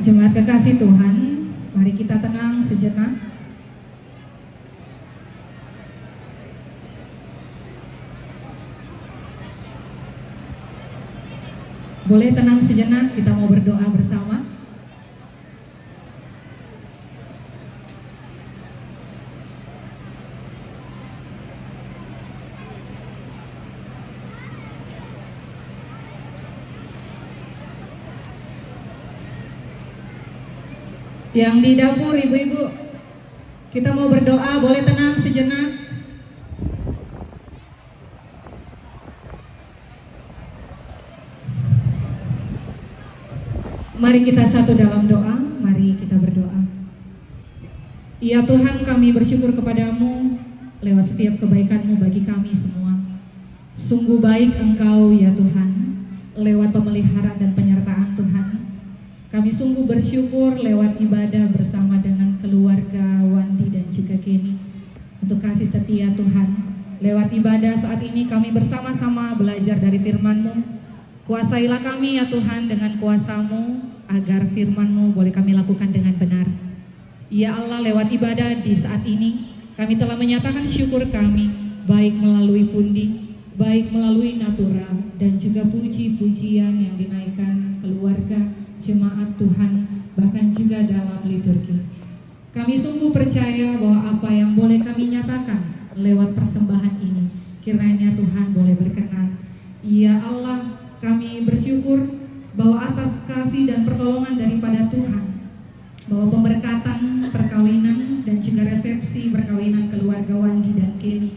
Jemaat kekasih Tuhan, mari kita tenang sejenak. Boleh tenang sejenak, kita mau berdoa bersama. Yang di dapur ibu-ibu, kita mau berdoa, boleh tenang sejenak. Mari kita satu dalam doa, mari kita berdoa. Ya Tuhan, kami bersyukur kepadamu lewat setiap kebaikan-Mu bagi kami semua. Sungguh baik Engkau ya Tuhan, lewat pemeliharaan dan penyertaan Tuhan. Kami sungguh bersyukur lewat ibadah bersama dengan keluarga Wandi dan juga Kenny. Untuk kasih setia Tuhan, lewat ibadah saat ini kami bersama-sama belajar dari firman-Mu. Kuasailah kami ya Tuhan dengan kuasa-Mu, agar firman-Mu boleh kami lakukan dengan benar. Ya Allah, lewat ibadah di saat ini, kami telah menyatakan syukur kami, baik melalui pundi, baik melalui natura, dan juga puji-pujian yang dinaikkan keluarga, jemaat Tuhan, bahkan juga dalam liturgi. Kami sungguh percaya bahwa apa yang boleh kami nyatakan lewat persembahan ini, kiranya Tuhan boleh berkenan. Ya Allah, kami bersyukur bahwa atas kasih dan pertolongan daripada Tuhan, bahwa pemberkatan perkawinan dan juga resepsi perkawinan keluarga Wandi dan Kenny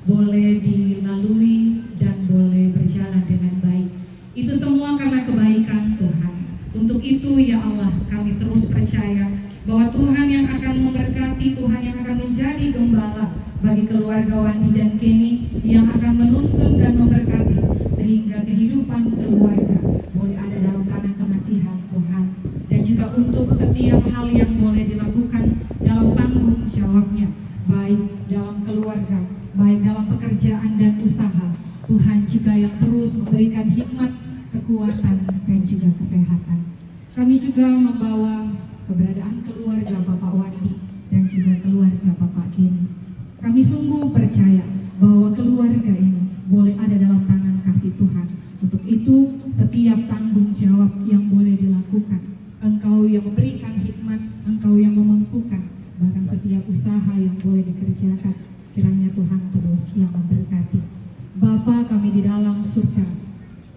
boleh dilalui dan boleh berjalan dengan baik. Itu semua karena kebaikan Tuhan. Untuk itu ya Allah, kami terus percaya bahwa Tuhan yang akan memberkati, Tuhan yang akan menjadi gembala bagi keluarga Wandi dan Kenny, yang akan menuntun dan memberkati sehingga kehidupan keluarga boleh ada dalam tangan kemasihan Tuhan. Dan juga untuk setiap hal yang boleh dilakukan dalam tanggung jawabnya, baik dalam keluarga, baik dalam pekerjaan dan usaha, Tuhan juga yang terus memberikan hikmat, kekuatan, dan juga kesehatan. Kami juga membawa keberadaan keluarga Bapak Wandi dan juga keluarga Bapak Kenny. Kami sungguh percaya bahwa keluarga ini boleh ada dalam tangan kasih Tuhan. Untuk itu, setiap tanggung jawab yang boleh dilakukan, Engkau yang memberikan hikmat, Engkau yang memampukan, bahkan setiap usaha yang boleh dikerjakan, kiranya Tuhan terus yang memberkati. Bapa kami di dalam surga,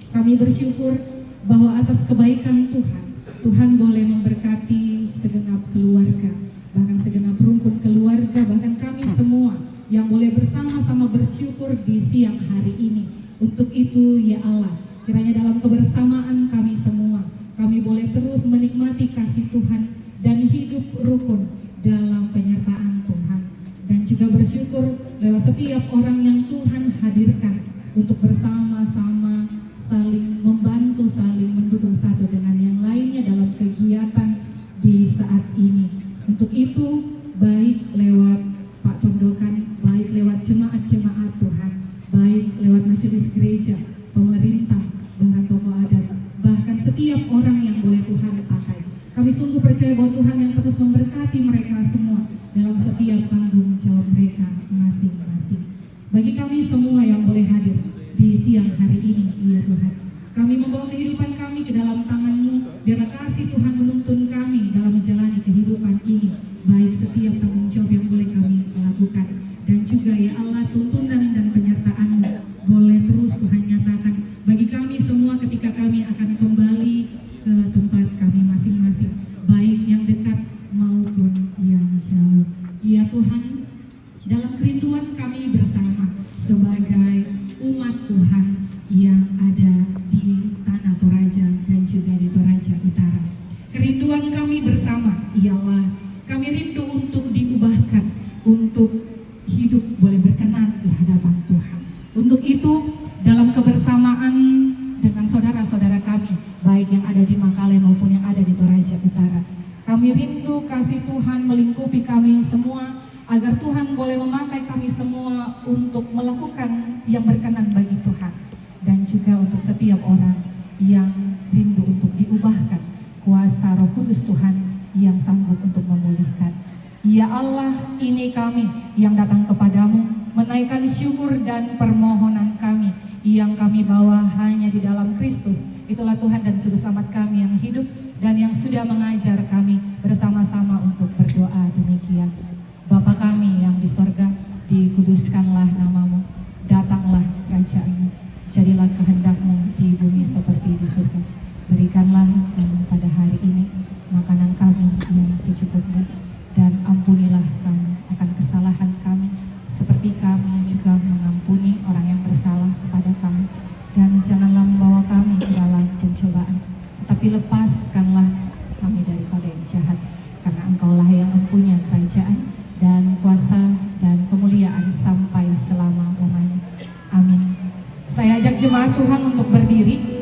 kami bersyukur bahwa atas kebaikan Tuhan, Tuhan boleh memberkati segenap keluarga, bahkan segenap rumpun keluarga, bahkan kami semua yang boleh bersama-sama bersyukur di siang hari ini. Untuk itu ya Allah, kiranya dalam kebersamaan kami semua, kami boleh terus menikmati kasih Tuhan dan hidup rukun dalam penyertaan Tuhan. Dan juga bersyukur lewat setiap orang yang Tuhan hadirkan untuk bersama-sama saling membantu, saling mendukung satu dengan yang lainnya dalam kegiatan di saat ini. Untuk itu, baik lewat Pak Tondokan, baik lewat jemaat-jemaat Tuhan, baik lewat majelis gereja, pemerintah, bahkan tokoh adat, bahkan setiap orang yang boleh Tuhan pakai. Kami sungguh percaya bahwa Tuhan yang terus memberkati mereka semua dalam setiap tanggung jawab mereka masing-masing. Bagi kami semua yang boleh hadir di siang hari ini, ya Tuhan, kami membawa kehidupan kami ke dalam tangan-Mu. Biarlah kasih Tuhan menuntun kami dalam menjalani kehidupan ini, baik setiap tanggung jawab yang boleh kami lakukan. Dan juga ya Allah, tuntunan dan penyertaan-Mu boleh terus Tuhan nyatakan bagi kami semua ketika kami akan kembali ke tempat kami masing-masing, baik yang dekat maupun yang jauh. Ya Tuhan, dalam kerinduan kami bersama sebagai umat Tuhan yang ada di Tanah Toraja dan juga di Toraja Utara, kerinduan kami bersama ialah kami rindu untuk diubahkan, untuk hidup boleh berkenan di hadapan Tuhan. Untuk itu, dalam kebersamaan dengan saudara-saudara kami, baik yang ada di Makale maupun yang ada di Toraja Utara, kami rindu kasih Tuhan melingkupi kami semua, agar Tuhan boleh memakai kami semua untuk melakukan yang berkenan bagi Tuhan. Dan juga untuk setiap orang yang rindu untuk diubahkan, kuasa kuasa Roh Kudus Tuhan yang sanggup untuk memulihkan. Ya Allah, ini kami yang datang kepadamu, menaikkan syukur dan permohonan kami yang kami bawa hanya di dalam Kristus. Itulah Tuhan dan Juru Selamat kami yang hidup dan yang sudah mengajar kami bersama-sama untuk berdoa demikian. Bapa kami yang di sorga, dikuduskanlah namamu, datanglah kerajaan-mu, jadilah kehendak-mu di bumi seperti di surga. Berikanlah kami pada hari ini makanan kami yang secukupnya, dan ampunilah kami akan kesalahan kami seperti kami juga mengampuni orang yang bersalah kepada kami. Dan janganlah membawa kami ke dalam pencobaan, tetapi lepaskanlah kami daripada yang jahat, karena Engkaulah yang mempunyai kerajaan dan kuasa dan kemuliaan sampai selama-lamanya. Amin. Saya ajak jemaat Tuhan untuk berdiri.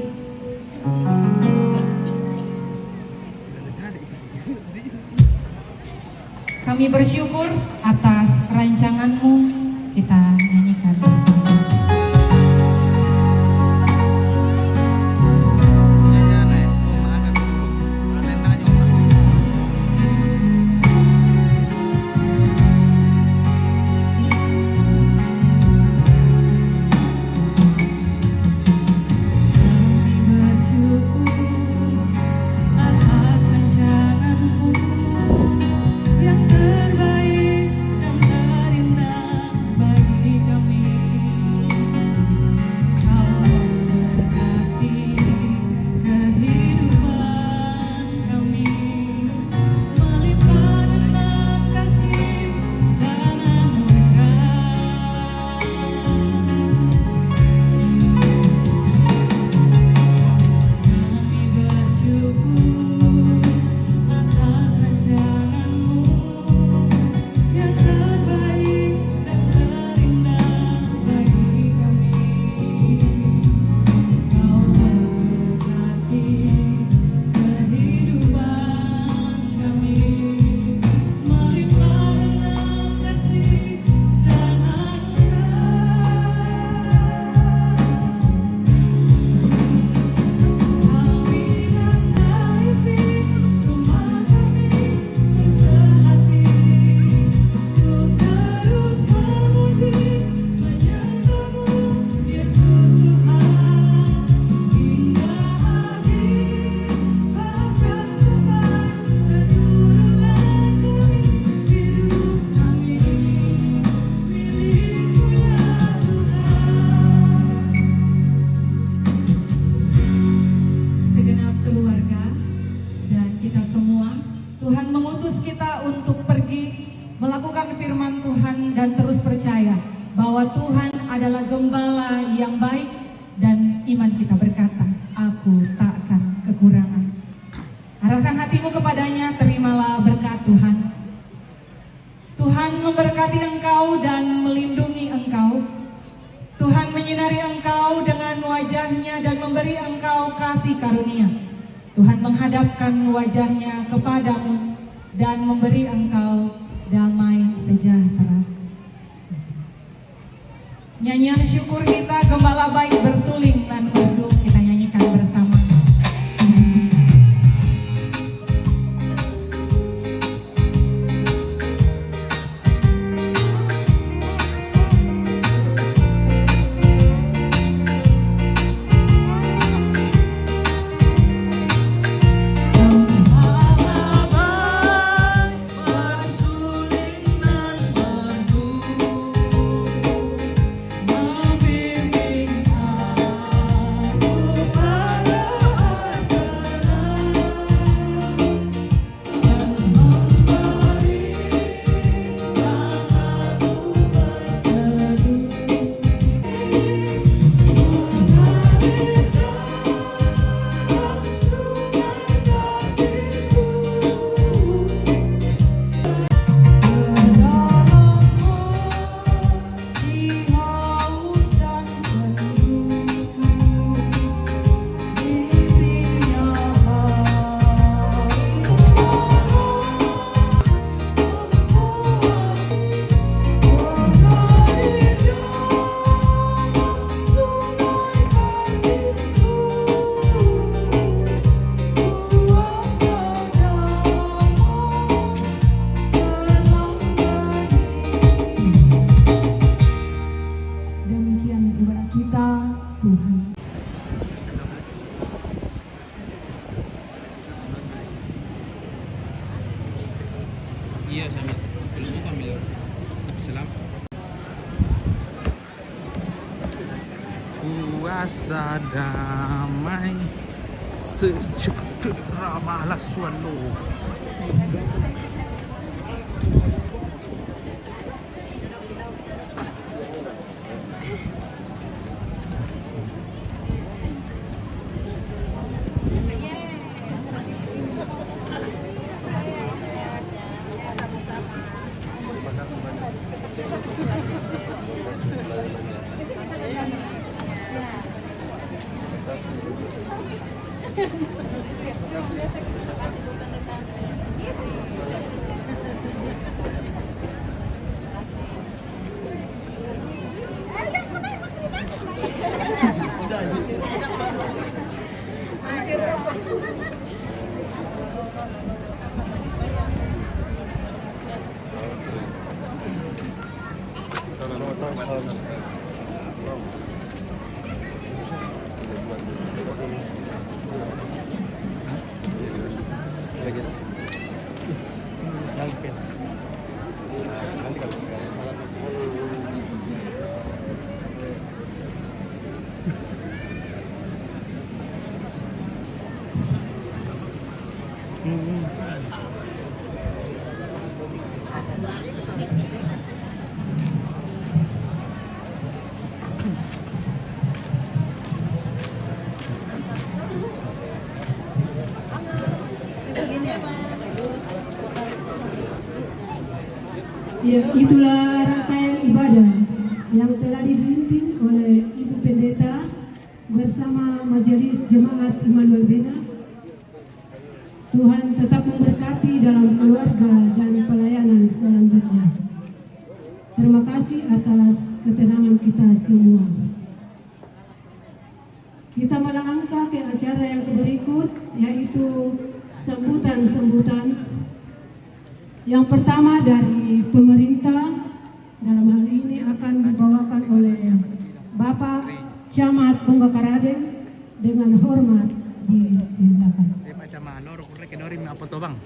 Kami bersyukur atas rancangan-Mu, kita nyanyikan bersama. Bahwa Tuhan adalah gembala yang baik, dan iman kita berkata, aku tak akan kekurangan. Arahkan hatimu kepadanya, terimalah berkat Tuhan. Tuhan memberkati engkau dan melindungi engkau. Tuhan menyinari engkau dengan wajahnya dan memberi engkau kasih karunia. Tuhan menghadapkan wajahnya kepadamu dan memberi engkau damai sejahtera. Nyanyian syukur kita, Gembala Baik Bersuling dan Merdu, kita nyanyikan bersama. Membimbing rasa damai sejahtera balas sualo. Ya, itulah rangkaian ibadah yang telah dipimpin oleh Ibu Pendeta bersama Majelis Jemaat Immanuel Bena. Tuhan tetap memberkati dalam keluarga dan pelayanan selanjutnya. Terima kasih atas ketenangan kita semua. Kita melangkah ke acara yang berikut, yaitu sambutan-sambutan. Yang pertama dari pemerintah, dalam hal ini akan dibawakan oleh Bapak Camat Ponggakaradeng dengan hormat disilakan. Macam mana orang kurang kenori apa tu bang?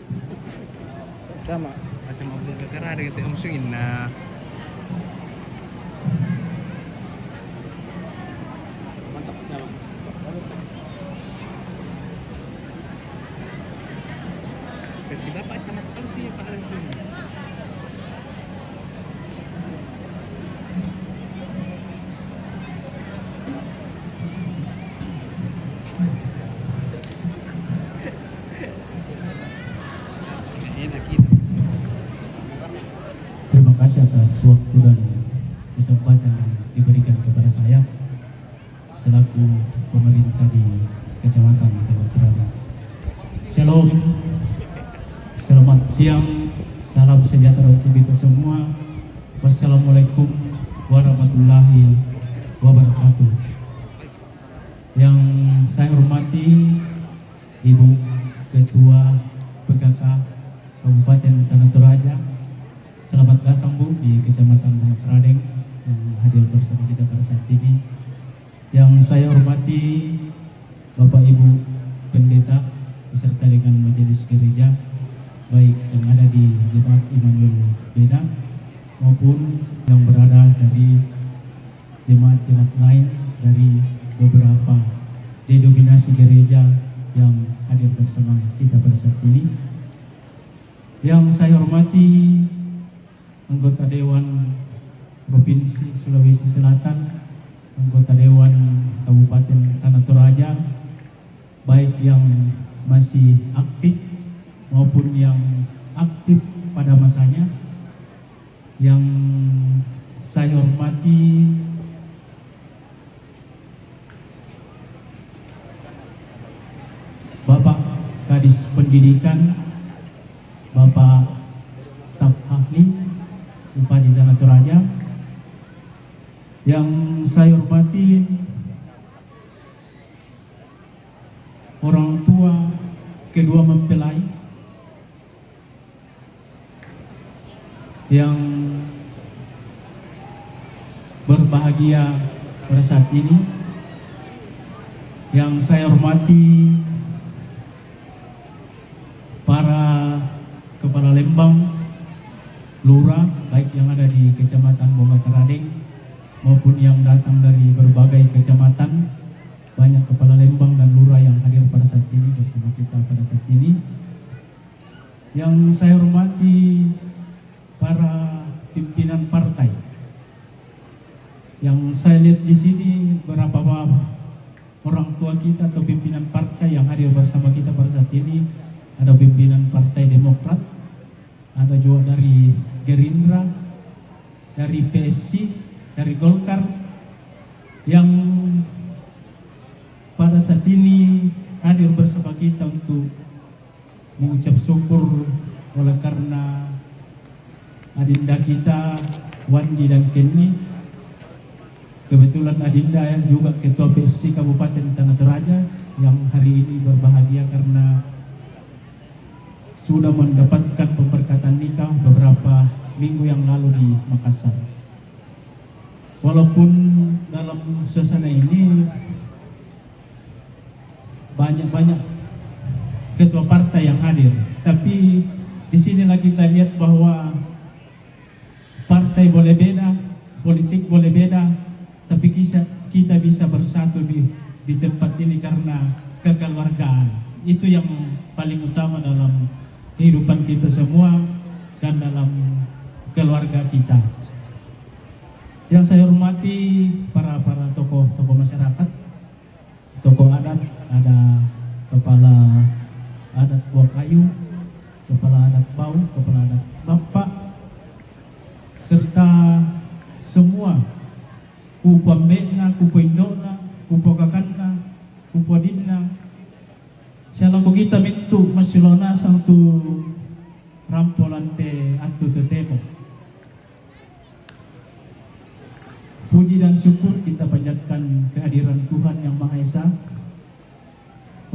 Macam Ponggakaradeng itu musuhin na. Mantap camat. Tiba Pak Camat kalau sih Pak Arif. Terima kasih atas waktu dan kesempatan yang diberikan kepada saya selaku pemerintah di Kecamatan Ponggakaradeng. Shalom. Selamat siang, salam sejahtera untuk kita semua. Wassalamualaikum warahmatullahi wabarakatuh. Yang saya hormati Ibu Ketua PKK Kabupaten Tanah Toraja. Selamat datang Bu di Kecamatan Ponggakaradeng yang hadir bersama kita pada saat ini. Yang saya hormati Bapak Ibu Pendeta beserta dengan Majelis Gereja, baik yang ada di Jemaat Immanuel Bena maupun yang berada dari jemaat-jemaat lain dari beberapa denominasi gereja yang hadir bersama kita pada saat ini. Yang saya hormati anggota Dewan Provinsi Sulawesi Selatan, anggota Dewan Kabupaten Tanah Toraja, baik yang masih aktif maupun yang aktif pada masanya. Yang saya hormati Bapak Kadis Pendidikan, Bapak Staf Ahli Bupati Tanah Toraja. Yang saya hormati orang tua kedua mempelai yang berbahagia pada saat ini. Yang saya hormati para kepala lembang, lurah, baik yang ada di Kecamatan Ponggakaradeng maupun yang datang dari berbagai kecamatan banyak kepala lembang dan lurah yang hadir pada saat ini bersama kita pada saat ini. Yang saya hormati para pimpinan partai. Yang saya lihat di sini beberapa orang tua kita atau pimpinan partai yang hadir bersama kita pada saat ini. Ada pimpinan Partai Demokrat, ada juga dari Gerindra, dari PSI, dari Golkar, yang pada saat ini hadir bersama kita untuk mengucap syukur oleh karena adinda kita Wandi dan Kenny. Kebetulan adinda juga Ketua PSI Kabupaten Tanah Toraja yang hari ini berbahagia karena sudah mendapatkan pemberkatan nikah beberapa minggu yang lalu di Makassar. Walaupun dalam suasana ini banyak ketua partai yang hadir, tapi di sinilah kita lihat bahwa partai boleh beda, politik boleh beda, tapi kita bisa bersatu di tempat ini karena kekeluargaan. Itu yang paling utama dalam kehidupan kita semua dan dalam keluarga kita. Yang saya hormati para tokoh masyarakat, tokoh adat, ada kepala adat Buah Kayu, kepala adat Bau, kepala adat Bapak, serta semua Kupu Ambena, Kupu Indona, Kupu Kakanda, Kupu Adina. Sialang kita mintu masilona sang tu rampolante antu tetemo. Puji dan syukur kita panjatkan kehadiran Tuhan Yang Maha Esa.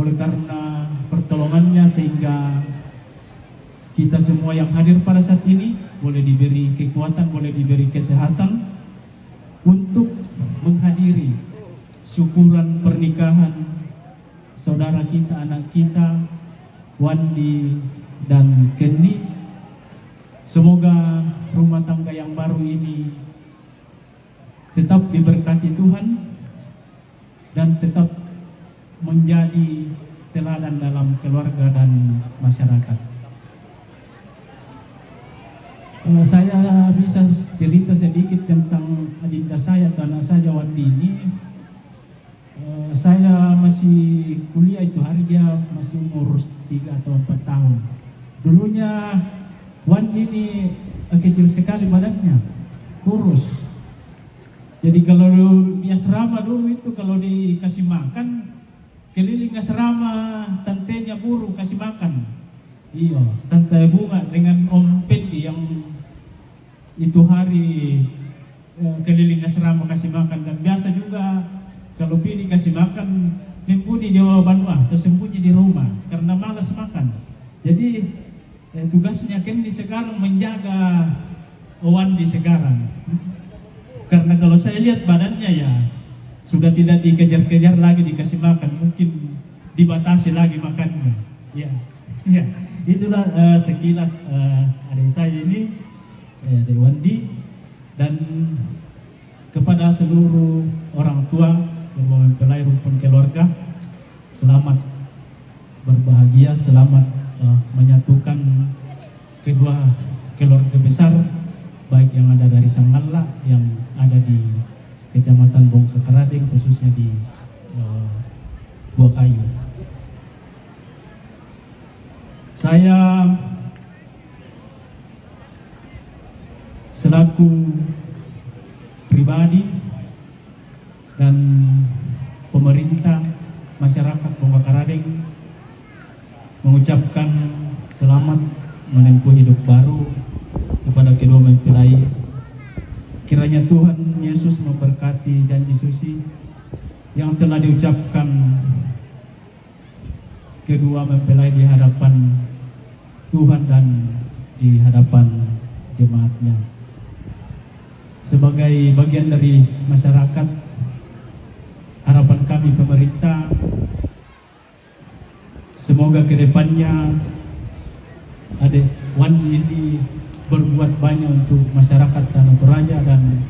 Oleh karena pertolongannya sehingga kita semua yang hadir pada saat ini boleh diberi kekuatan, boleh diberi kesehatan untuk menghadiri syukuran pernikahan saudara kita, anak kita, Wandi dan Kenny. Semoga rumah tangga yang baru ini tetap diberkati Tuhan dan tetap menjadi teladan dalam keluarga dan masyarakat. Saya bisa cerita sedikit tentang adinda saya atau anak saya Wandi ini. Saya masih kuliah itu hari dia masih umur 3 atau 4 tahun. Dulunya Wandi ini kecil sekali badannya, kurus. Jadi kalau di asrama dulu itu kalau dikasih makan, keliling asrama tantenya buru kasih makan. Iya, tante Bunga dengan Om Pendi yang itu hari keliling asrama kasih makan. Dan biasa juga kalau pilih kasih makan, sembunyi di bawah banua atau sembunyi di rumah karena malas makan. Jadi tugasnya Kendi sekarang menjaga Wandi sekarang. Karena kalau saya lihat badannya ya sudah tidak dikejar-kejar lagi dikasih makan, mungkin dibatasi lagi makannya. Ya, ya. Itulah sekilas adik saya ini, adik Wandi, dan kepada seluruh orang tua yang mempelai rumpun keluarga, selamat berbahagia, selamat menyatukan kedua keluarga besar, baik yang ada dari Sangalla, yang ada di Kecamatan Bongkakarading, khususnya di Buah Kayu. Saya selaku pribadi dan pemerintah masyarakat Bongkakarading mengucapkan selamat menempuh hidup baru kepada kedua mempelai. Kiranya Tuhan Yesus memberkati janji suci yang telah diucapkan kedua mempelai di hadapan Tuhan dan di hadapan jemaatnya. Sebagai bagian dari masyarakat, harapan kami pemerintah, semoga kedepannya adik Wandi ini berbuat banyak untuk masyarakat Tanah Toraja dan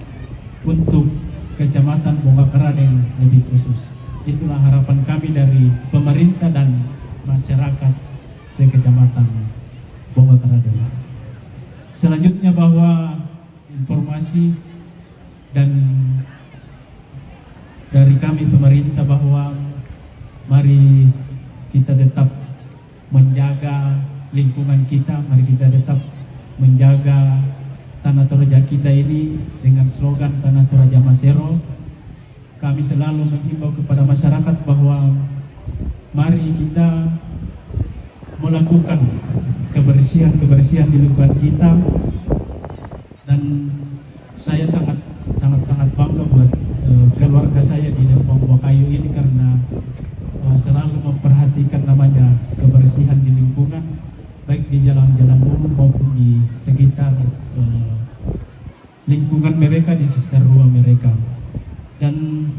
untuk Kecamatan Bongkakarading lebih khusus. Itulah harapan kami dari pemerintah dan masyarakat sekecamatan Bongkarading. Selanjutnya bahwa informasi dan dari kami pemerintah bahwa mari kita tetap menjaga lingkungan kita, mari kita tetap menjaga Tanah Toraja kita ini dengan slogan Tanah Toraja Masero. Kami selalu menghimbau kepada masyarakat bahwa mari kita melakukan kebersihan di lingkungan kita, dan saya sangat bangga buat keluarga saya di Lembang Buakayu ini karena selalu memperhatikan namanya kebersihan di lingkungan, baik di jalan-jalan umum maupun di sekitar lingkungan mereka, di sekitar rumah mereka. Dan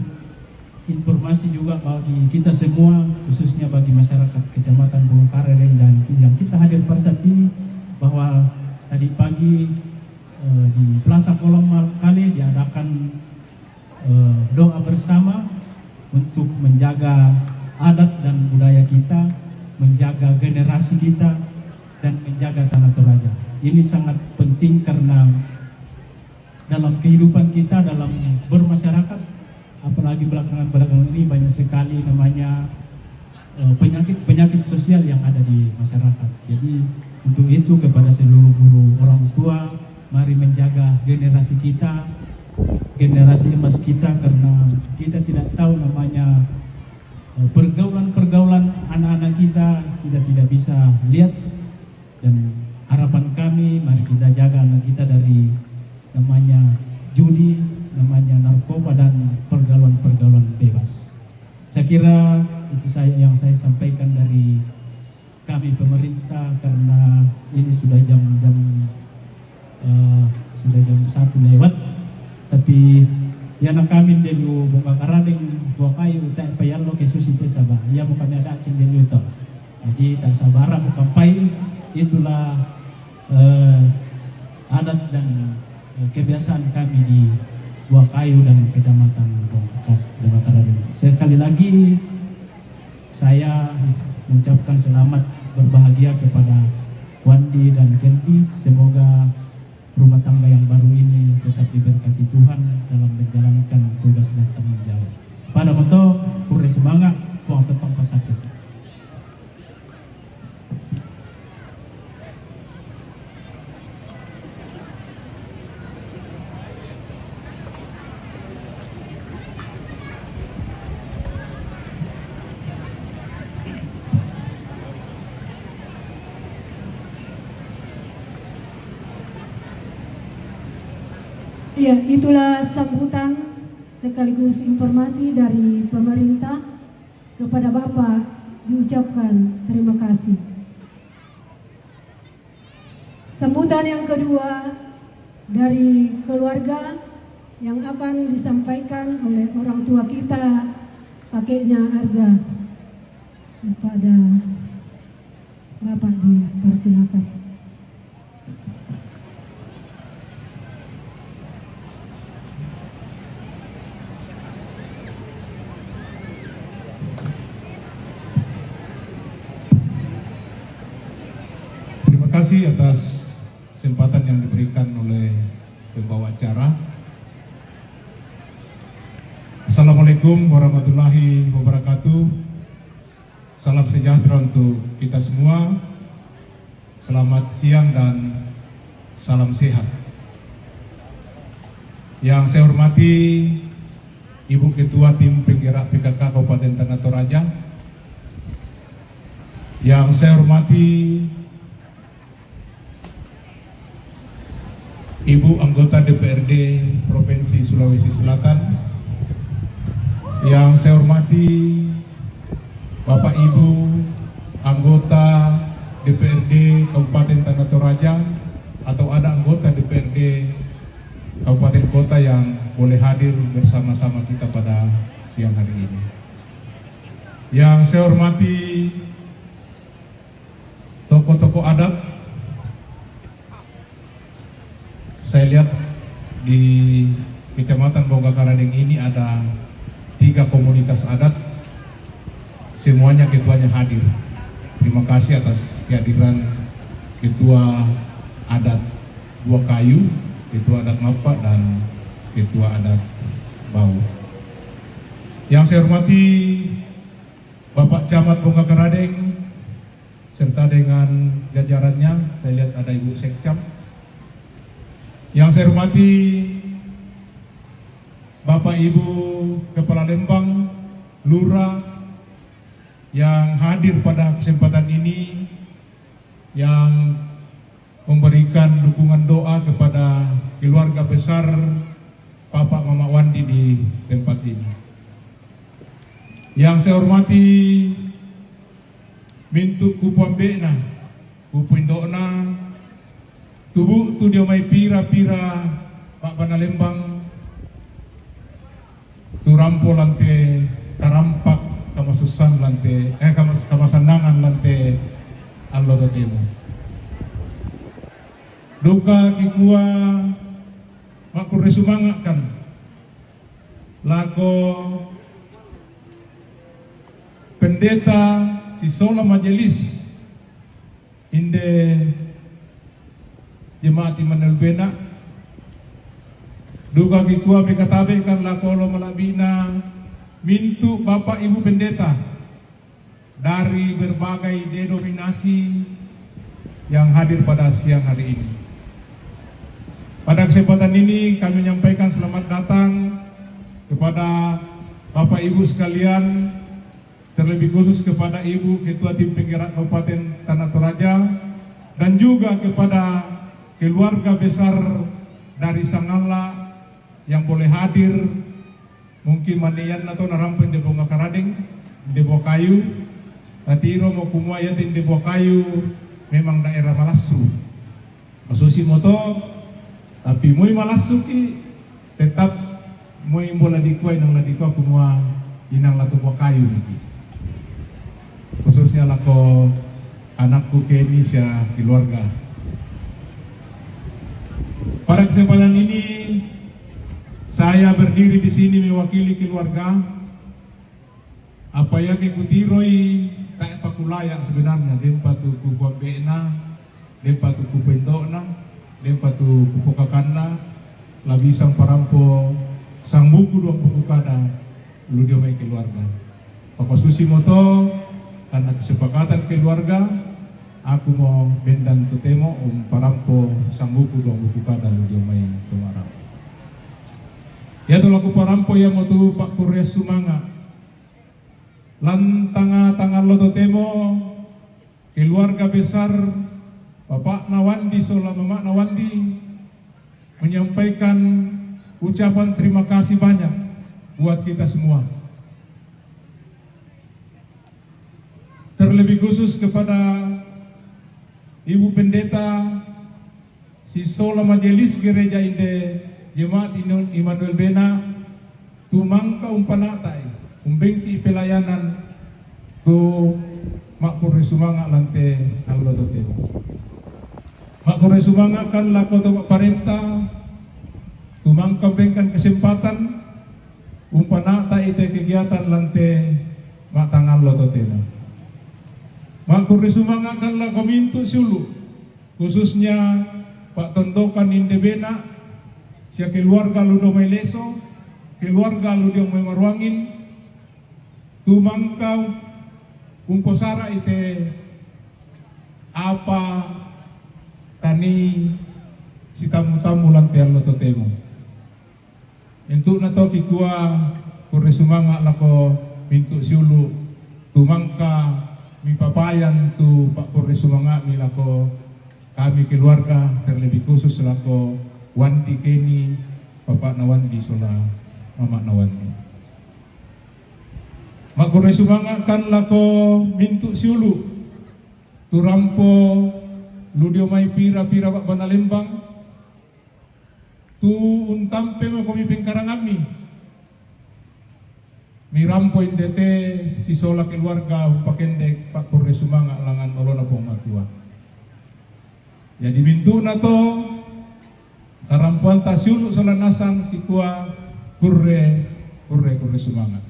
informasi juga bagi kita semua, khususnya bagi masyarakat Kecamatan Bongkarading dan yang kita hadir pada saat ini, bahwa tadi pagi di Plaza Kolong Kali diadakan doa bersama untuk menjaga adat dan budaya kita, menjaga generasi kita, dan menjaga Tanah Toraja. Ini sangat penting karena dalam kehidupan kita, dalam bermasyarakat, apalagi belakangan ini banyak sekali namanya penyakit sosial yang ada di masyarakat. Jadi untuk itu kepada seluruh guru orang tua, mari menjaga generasi kita, generasi emas kita, karena kita tidak tahu namanya pergaulan anak-anak kita tidak bisa lihat. Dan harapan kami, mari kita jaga anak kita dari namanya judi, namanya narkoba, dan pergaulan bebas. Saya kira itu yang saya sampaikan dari kami pemerintah, karena ini sudah jam 1 lewat, tapi yana kami delu Bongkarading Buakayu tak payah lo ke susi te sabah ia mau kami adakin delu to. Jadi tak sabar bukan pai, itulah adat dan kebiasaan kami di Buakayu dan Kecamatan Bongkarading. Sekali lagi saya mengucapkan selamat berbahagia kepada Wandi dan Kenti. Semoga rumah tangga yang baru ini tetap diberkati Tuhan dalam menjalankan tugas dan tanggung jawab. Pada moto kurang semangat, buang tentang pasakit. Ya, itulah sambutan sekaligus informasi dari pemerintah. Kepada Bapak diucapkan terima kasih. Sambutan yang kedua dari keluarga yang akan disampaikan oleh orang tua kita, kakeknya Arga. Kepada Bapak dipersilakan. Terima kasih atas kesempatan yang diberikan oleh pembawa acara. Assalamualaikum warahmatullahi wabarakatuh. Salam sejahtera untuk kita semua. Selamat siang dan salam sehat. Yang saya hormati Ibu Ketua Tim Penggerak PKK Kabupaten Tanah Toraja. Yang saya hormati Ibu anggota DPRD Provinsi Sulawesi Selatan. Yang saya hormati Bapak Ibu anggota DPRD Kabupaten Tanah Toraja, atau ada anggota DPRD Kabupaten Kota yang boleh hadir bersama-sama kita pada siang hari ini. Yang saya hormati tokoh-tokoh adat. Saya lihat di Kecamatan Bongkarading ini ada 3 komunitas adat semuanya ketuanya hadir. Terima kasih atas kehadiran Ketua Adat Dua Kayu, Ketua Adat Mapak, dan Ketua Adat Bau. Yang saya hormati Bapak Camat Bongkakaradeng serta dengan jajarannya, saya lihat ada Ibu Sekcam. Yang saya hormati Bapak Ibu Kepala Lembang, Lurah yang hadir pada kesempatan ini, yang memberikan dukungan doa kepada keluarga besar Bapak Mama Wandi di tempat ini. Yang saya hormati Mintu Kupambena, Kupindona, Tubuh tu dia mai pira-pira Pak Bana Lembang, tu rampo lante tarampak kamasusan lante kamasandangan lante Allah temu. Duka kikua makure sumangakan lako pendeta si sola majelis inde jemaat Immanuel Bena. Duka kikua bekatabe kan lakolo malabina mintu Bapak Ibu Pendeta dari berbagai denominasi yang hadir pada siang hari ini. Pada kesempatan ini kami menyampaikan selamat datang kepada Bapak Ibu sekalian, terlebih khusus kepada Ibu Ketua Tim Penggerak Kabupaten Tanah Toraja, dan juga kepada keluarga besar dari Sangala yang boleh hadir, mungkin manian atau narampen di Bongkakaradeng, di Bokayu, Tatiro mau kumuayatin di Bokayu, memang daerah Malasu. Masusi moto, tapi muy Malasu ki tetap muy bola dikuai nang ladikua kumua inang latu Bokayu niki. Khususnya lako anakku Kenny sia keluarga. Pada kesempatan ini saya berdiri di sini mewakili keluarga. Apa ya kekutiroi tak pakulayak sebenarnya, dempa tu kukuambena, dempa tu kupendokna, dempa tu kupokakanna, labi sang parampo sang buku dua buku kada lu dia mai keluarga. Papa susi moto karena kesepakatan keluarga, aku mau bendan tu temo parampo sang buku dua buku kada lu dia mai tumarap. Ya tu laku parampo yang mau tu Pak Kures Sumanga lantanga lo tu temo keluarga besar Bapak Nawandi Sola Mama Nawandi menyampaikan ucapan terima kasih banyak buat kita semua. Terlebih khusus kepada Ibu Pendeta si Sola Majelis Gereja Inde Jemaat Immanuel Bena tumangka umpanatai umbengki pelayanan tu makure sumanga lante Allah totemo. Makure sumanga kan lako to parenta tumangka bengkan kesempatan umpanata ite kegiatan lante matang Allah totemo. Makure sumanga kan lako mintu sulu khususnya Pak Tondokan Inde Bena sia keluarga ludo mai leso, keluarga ludo mai maruangin, tumangkau umposara ite apa tani si tamu-tamu lantian lo totemo. Untuk nato kikua kure sumanga lako mintu siulu tumangka mi papayan tu Pak kure sumanga mi lako kami keluarga terlebih khusus lako Wanti Kenny, Bapak Nawandi Sola, Mama Nawandi. Makure sumanga kan lako mintu siulu turampo ludio mai pira-pira Pak Bana Lembang tu untampe mo kami pengkarangami mirampo indete si Sola keluarga upakendek Pak Kure sumanga langan olona pong matua. Jadi mintu na to tarampuan tasiulu Sola nasang kikua kure sumanga.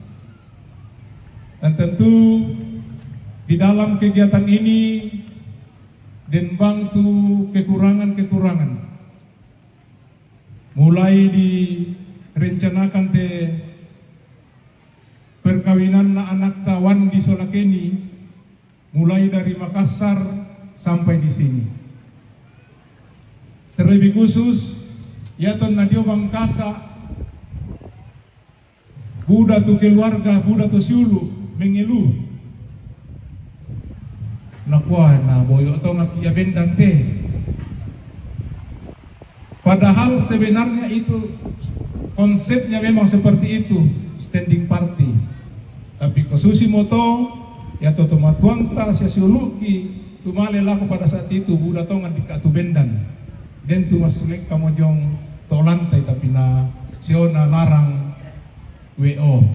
Dan tentu di dalam kegiatan ini dan bantu kekurangan-kekurangan. Mulai direncanakan te perkawinan na anak tawan di Solakeni, mulai dari Makassar sampai di sini. Terlebih khusus, yaton nadio Bangkasa, Buddha tu keluarga, Buddha tu siulu, mengeluh. Nakuah na boyo to ngakia bendang teh. Padahal sebenarnya itu konsepnya memang seperti itu, standing party. Tapi kosusi moto ya to matuang ta sia siuluki tu male laku pada saat itu Buddha tongan di katu bendang. Dan tu masulek kamojong to lantai tapi na siona larang WO.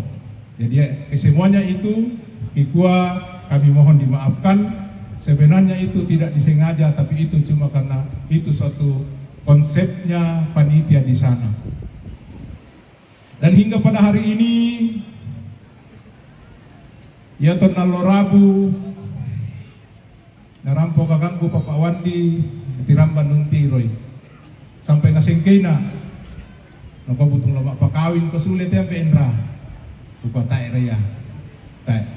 Jadi kesemuanya itu ikua kami mohon dimaafkan. Sebenarnya itu tidak disengaja, tapi itu cuma karena itu suatu konsepnya panitia di sana. Dan hingga pada hari ini ya tonalo Rabu narampo kakangku Papa Wandi tiramban nuntiroi sampai nasengkena nako butung lama pakawin ko sulit ya Endra buka tae raya tae.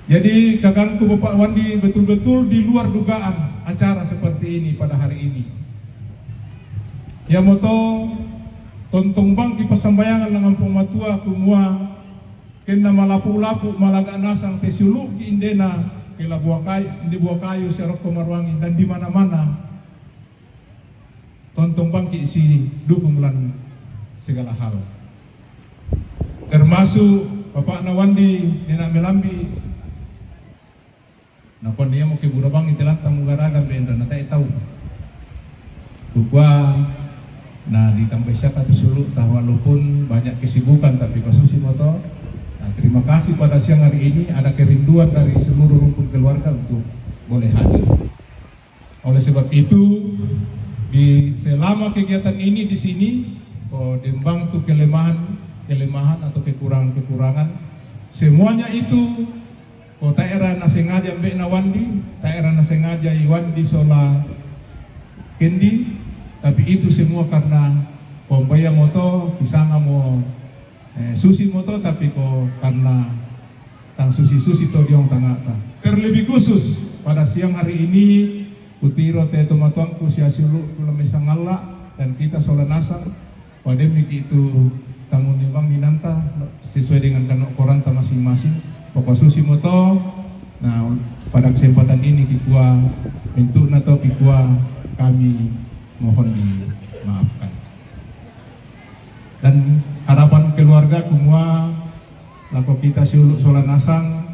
Jadi kakangku Bapak Wandi betul-betul di luar dugaan acara seperti ini pada hari ini. Ya moto tontong bangki pasambayangan langampung matua kumua kena malapu-lapu malaga nasang tesulu ki indena kela buah kayu serok Komarwangi dan di mana-mana tontong bangki isi dukung lan segala hal. Termasuk Bapak Nawandi Nena Melambi. Nah, kon dia mau ke Burabang itilan tamu garagan benda na tahu. Bukwa nah ditambah siapa tu sulu tah walaupun banyak kesibukan tapi kosusi moto. Nah, terima kasih pada siang hari ini ada kerinduan dari seluruh rukun keluarga untuk boleh hadir. Oleh sebab itu di selama kegiatan ini di sini dembang tu kelemahan atau kekurangan semuanya itu taera na sengaja mbek na Wandi, taera na sengaja Wandi sola kendi, tapi itu semua karena pombaya moto kisanga mo susi moto tapi ko karena tang susi to diong tangata. Terlebih khusus pada siang hari ini utiro te tomatuangku sia silu kula mesangalla dan kita sola nasang pada miki itu tanggung nimbang ninanta sesuai dengan kanok koranta masing-masing. Pokok susi moto. Nah, pada kesempatan ini kikua bentuk nato kikua kami mohon dimaafkan. Dan harapan keluarga kumua lako kita siuluk sola nasang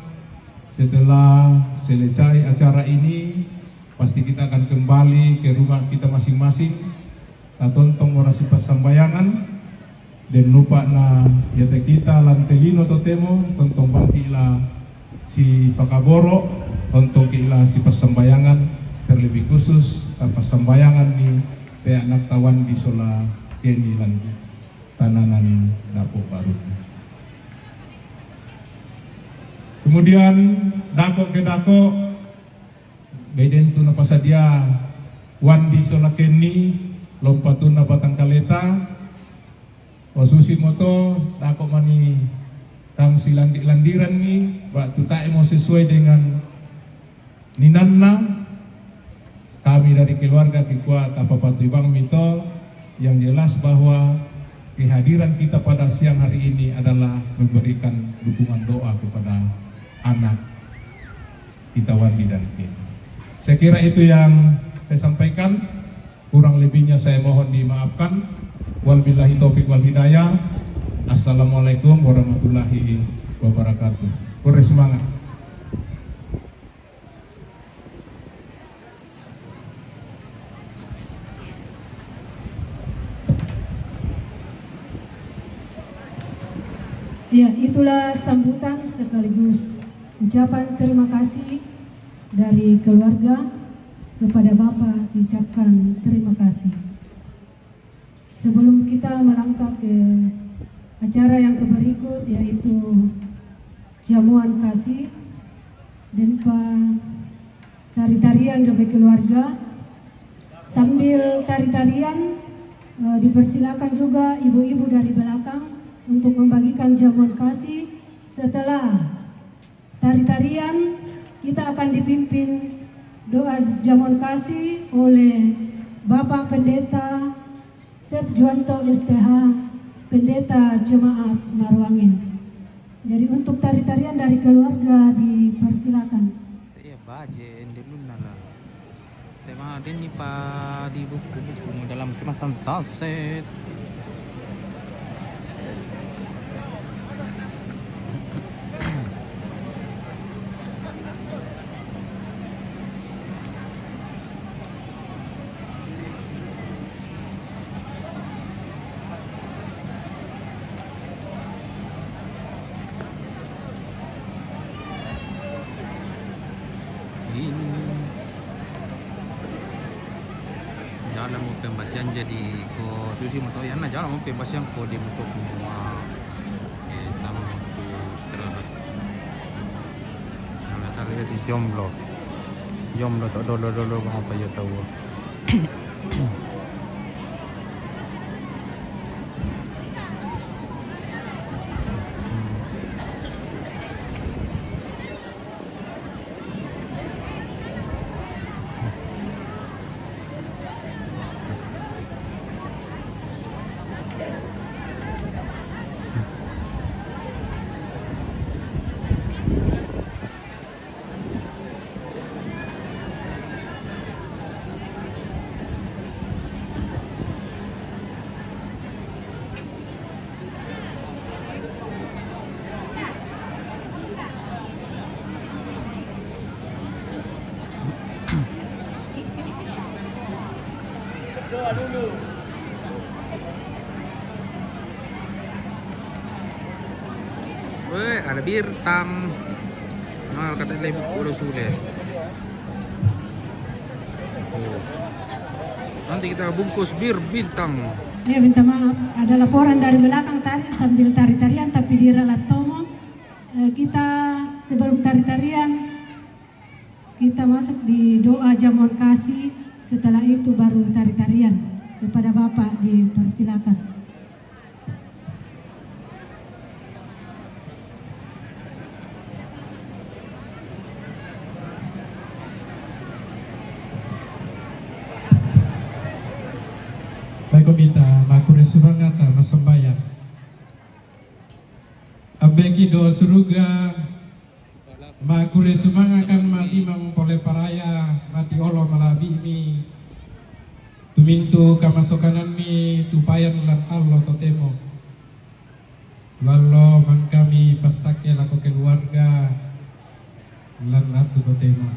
setelah selesai acara ini pasti kita akan kembali ke rumah kita masing-masing. Tontong orasi pasambayangan dan lupa na yata kita lantelino totemo tontong bangkila si pakaboro tontong kila si pasambayangan terlebih khusus pasambayangan ni te anak tawan di sola keni lan tananan dapo baru. Kemudian dako ke dako beden tu na pasadia Wandi sola keni lompatun na batang kaleta. Kosusi moto dako mani tang landiran ni waktu tak mau sesuai dengan ninanna kami dari keluarga kikuat apa patu Bang Mito yang jelas bahwa kehadiran kita pada siang hari ini adalah memberikan dukungan doa kepada anak kita Wandi dan Keni. Saya kira itu yang saya sampaikan, kurang lebihnya saya mohon dimaafkan. Wabillahi taufiq wal hidayah. Assalamualaikum warahmatullahi wabarakatuh. Kurang semangat. Ya, itulah sambutan sekaligus ucapan terima kasih dari keluarga kepada Bapak, diucapkan terima kasih. Sebelum kita melangkah ke acara yang berikut yaitu jamuan kasih, dan tari-tarian dari keluarga. Sambil tari-tarian dipersilakan juga ibu-ibu dari belakang untuk membagikan jamuan kasih. Setelah tari-tarian kita akan dipimpin doa jamuan kasih oleh Bapak Pendeta Sep Juanto STH, Pendeta Jemaat Maruangin. Jadi untuk tari-tarian dari keluarga dipersilakan. Iya, baje endeluna lah. Tema ini pa di buku-buku dalam kemasan saset. Jalan mau pembasian jadi ko susi moto yan na jalan mau pembasian ko di moto semua tamu itu istirahat. Nah, tadi di jomblo tak dolo kang apa ya tahu. Doa dulu. Weh, ada bir tam. Mal kata lebih udah sulit. Nanti kita bungkus bir bintang. Ya, minta maaf, ada laporan dari belakang tadi sambil tari-tarian tapi di Ralat Tomo. Kita sebelum tari-tarian kita masuk di doa jamuan kasih. Setelah itu baru tari-tarian. Kepada Bapak dipersilakan. Baik komita, makure sumangata masambayan. Abeki doa suruga, makure sumangakan mati mempole paraya, mati olo malabi mi. Tumintu kamasokanan mi tupayan lan Allah totemo. Wallo man kami pasake lako keluarga lan atu totemo.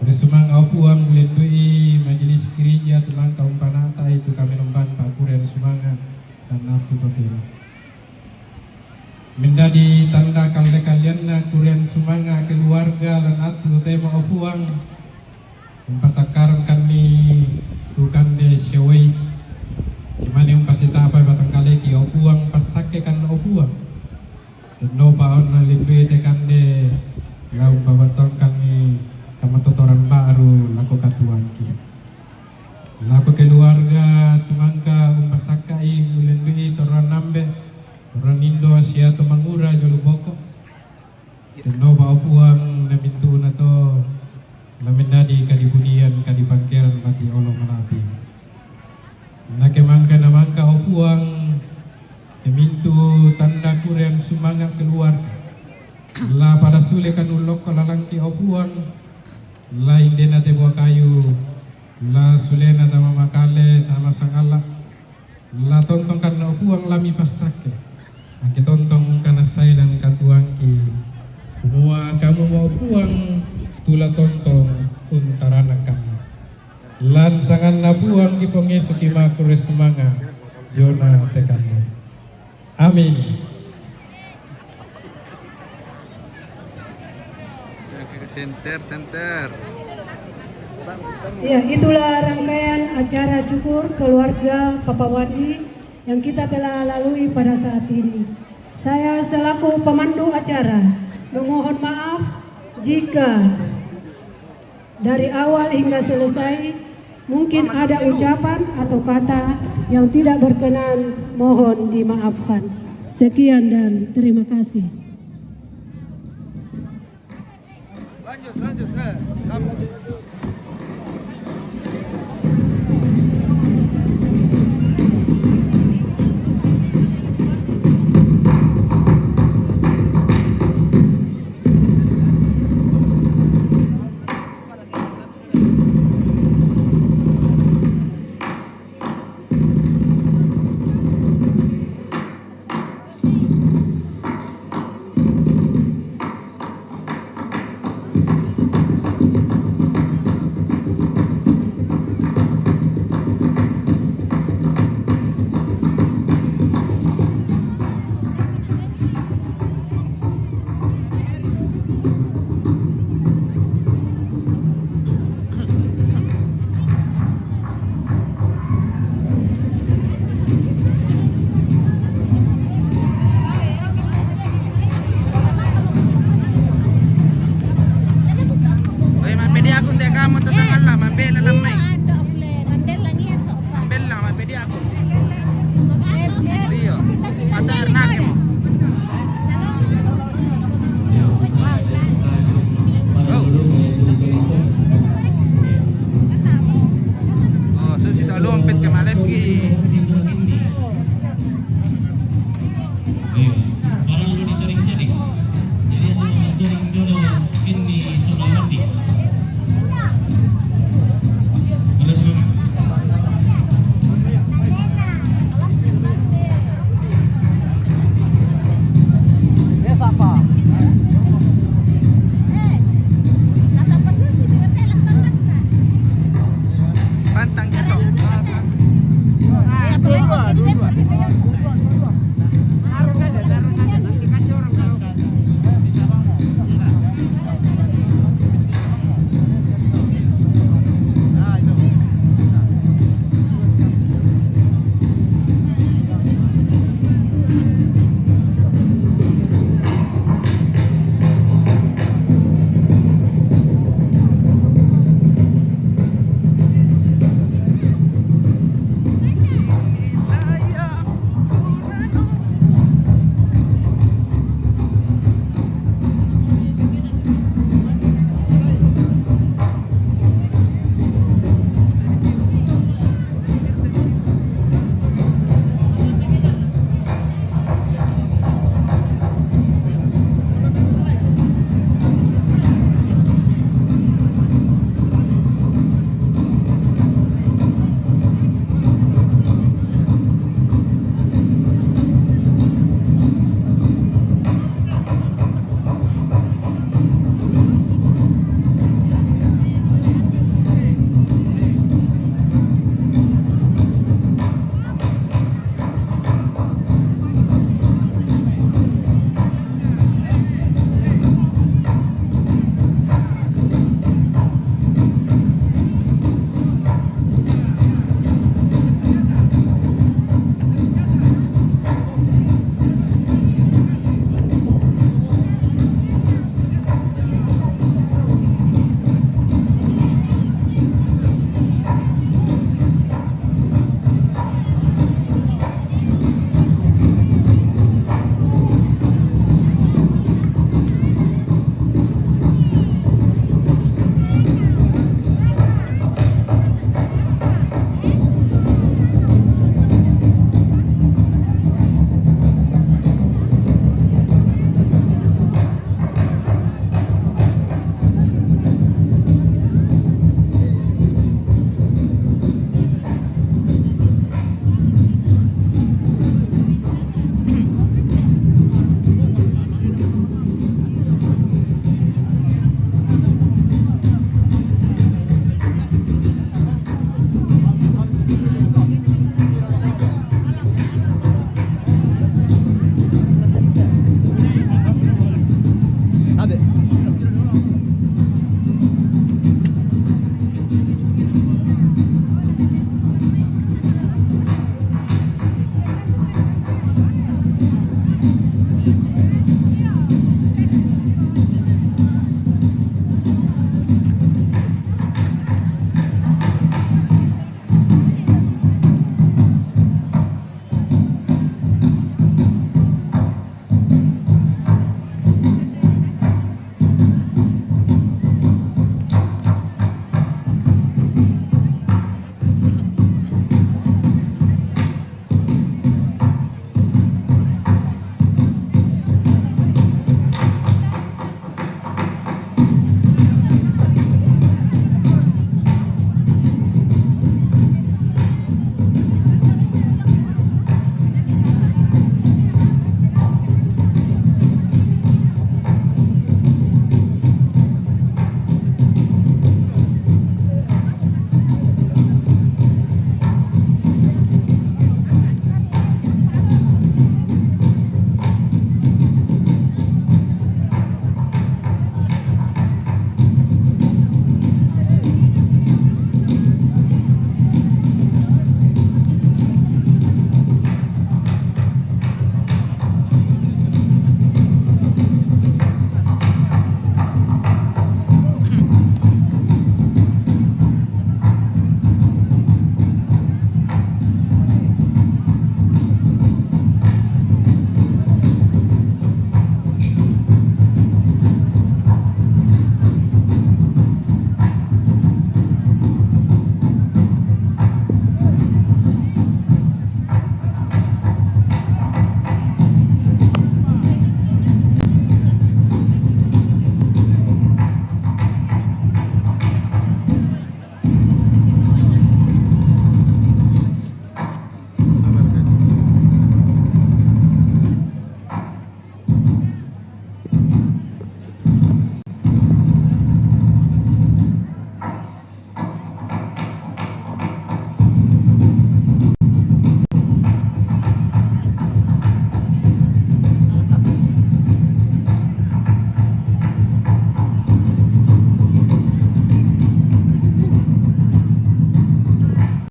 Bersumang au puang melindui majelis gereja tulang kaum panata itu kami nombang pakuren sumangan dan atu totemo. Menjadi tanda kalian kuren sumanga keluarga lan atu totemo au puang. Pasakaran kami tukan de syawai gimana yung pasita apa batang kali ki opuang pasake kan opuang no baon na libre te kan de lau babaton kami kamatotoran baru lako katuan ki lako keluarga tumangka umpasakai ulenbi toran nambe toran indo asia to mangura jolu boko no ba opuang na bintu na to laminadi kadibudian kadipangkeran mati Allah menapi. Nakemangka namangka opuang kemintu tanda kuren sumangat keluarga. La pada sule kanulok kalalangki opuang la indena te buah kayu la sulena tama makale tama sangala la tontong karena opuang lami pasake. Angke tontong karena saya dan katuangki. Semua kamu mau opuang tula tontong untarana kami lansangan nabuang di pengesu kima kures semanga Yona tekande. Amin. Center. Ya, itulah rangkaian acara syukur keluarga Papa Wandi yang kita telah lalui pada saat ini. Saya selaku pemandu acara memohon maaf Jika dari awal hingga selesai mungkin ada ucapan atau kata yang tidak berkenan, mohon dimaafkan. Sekian dan terima kasih. Lanjut.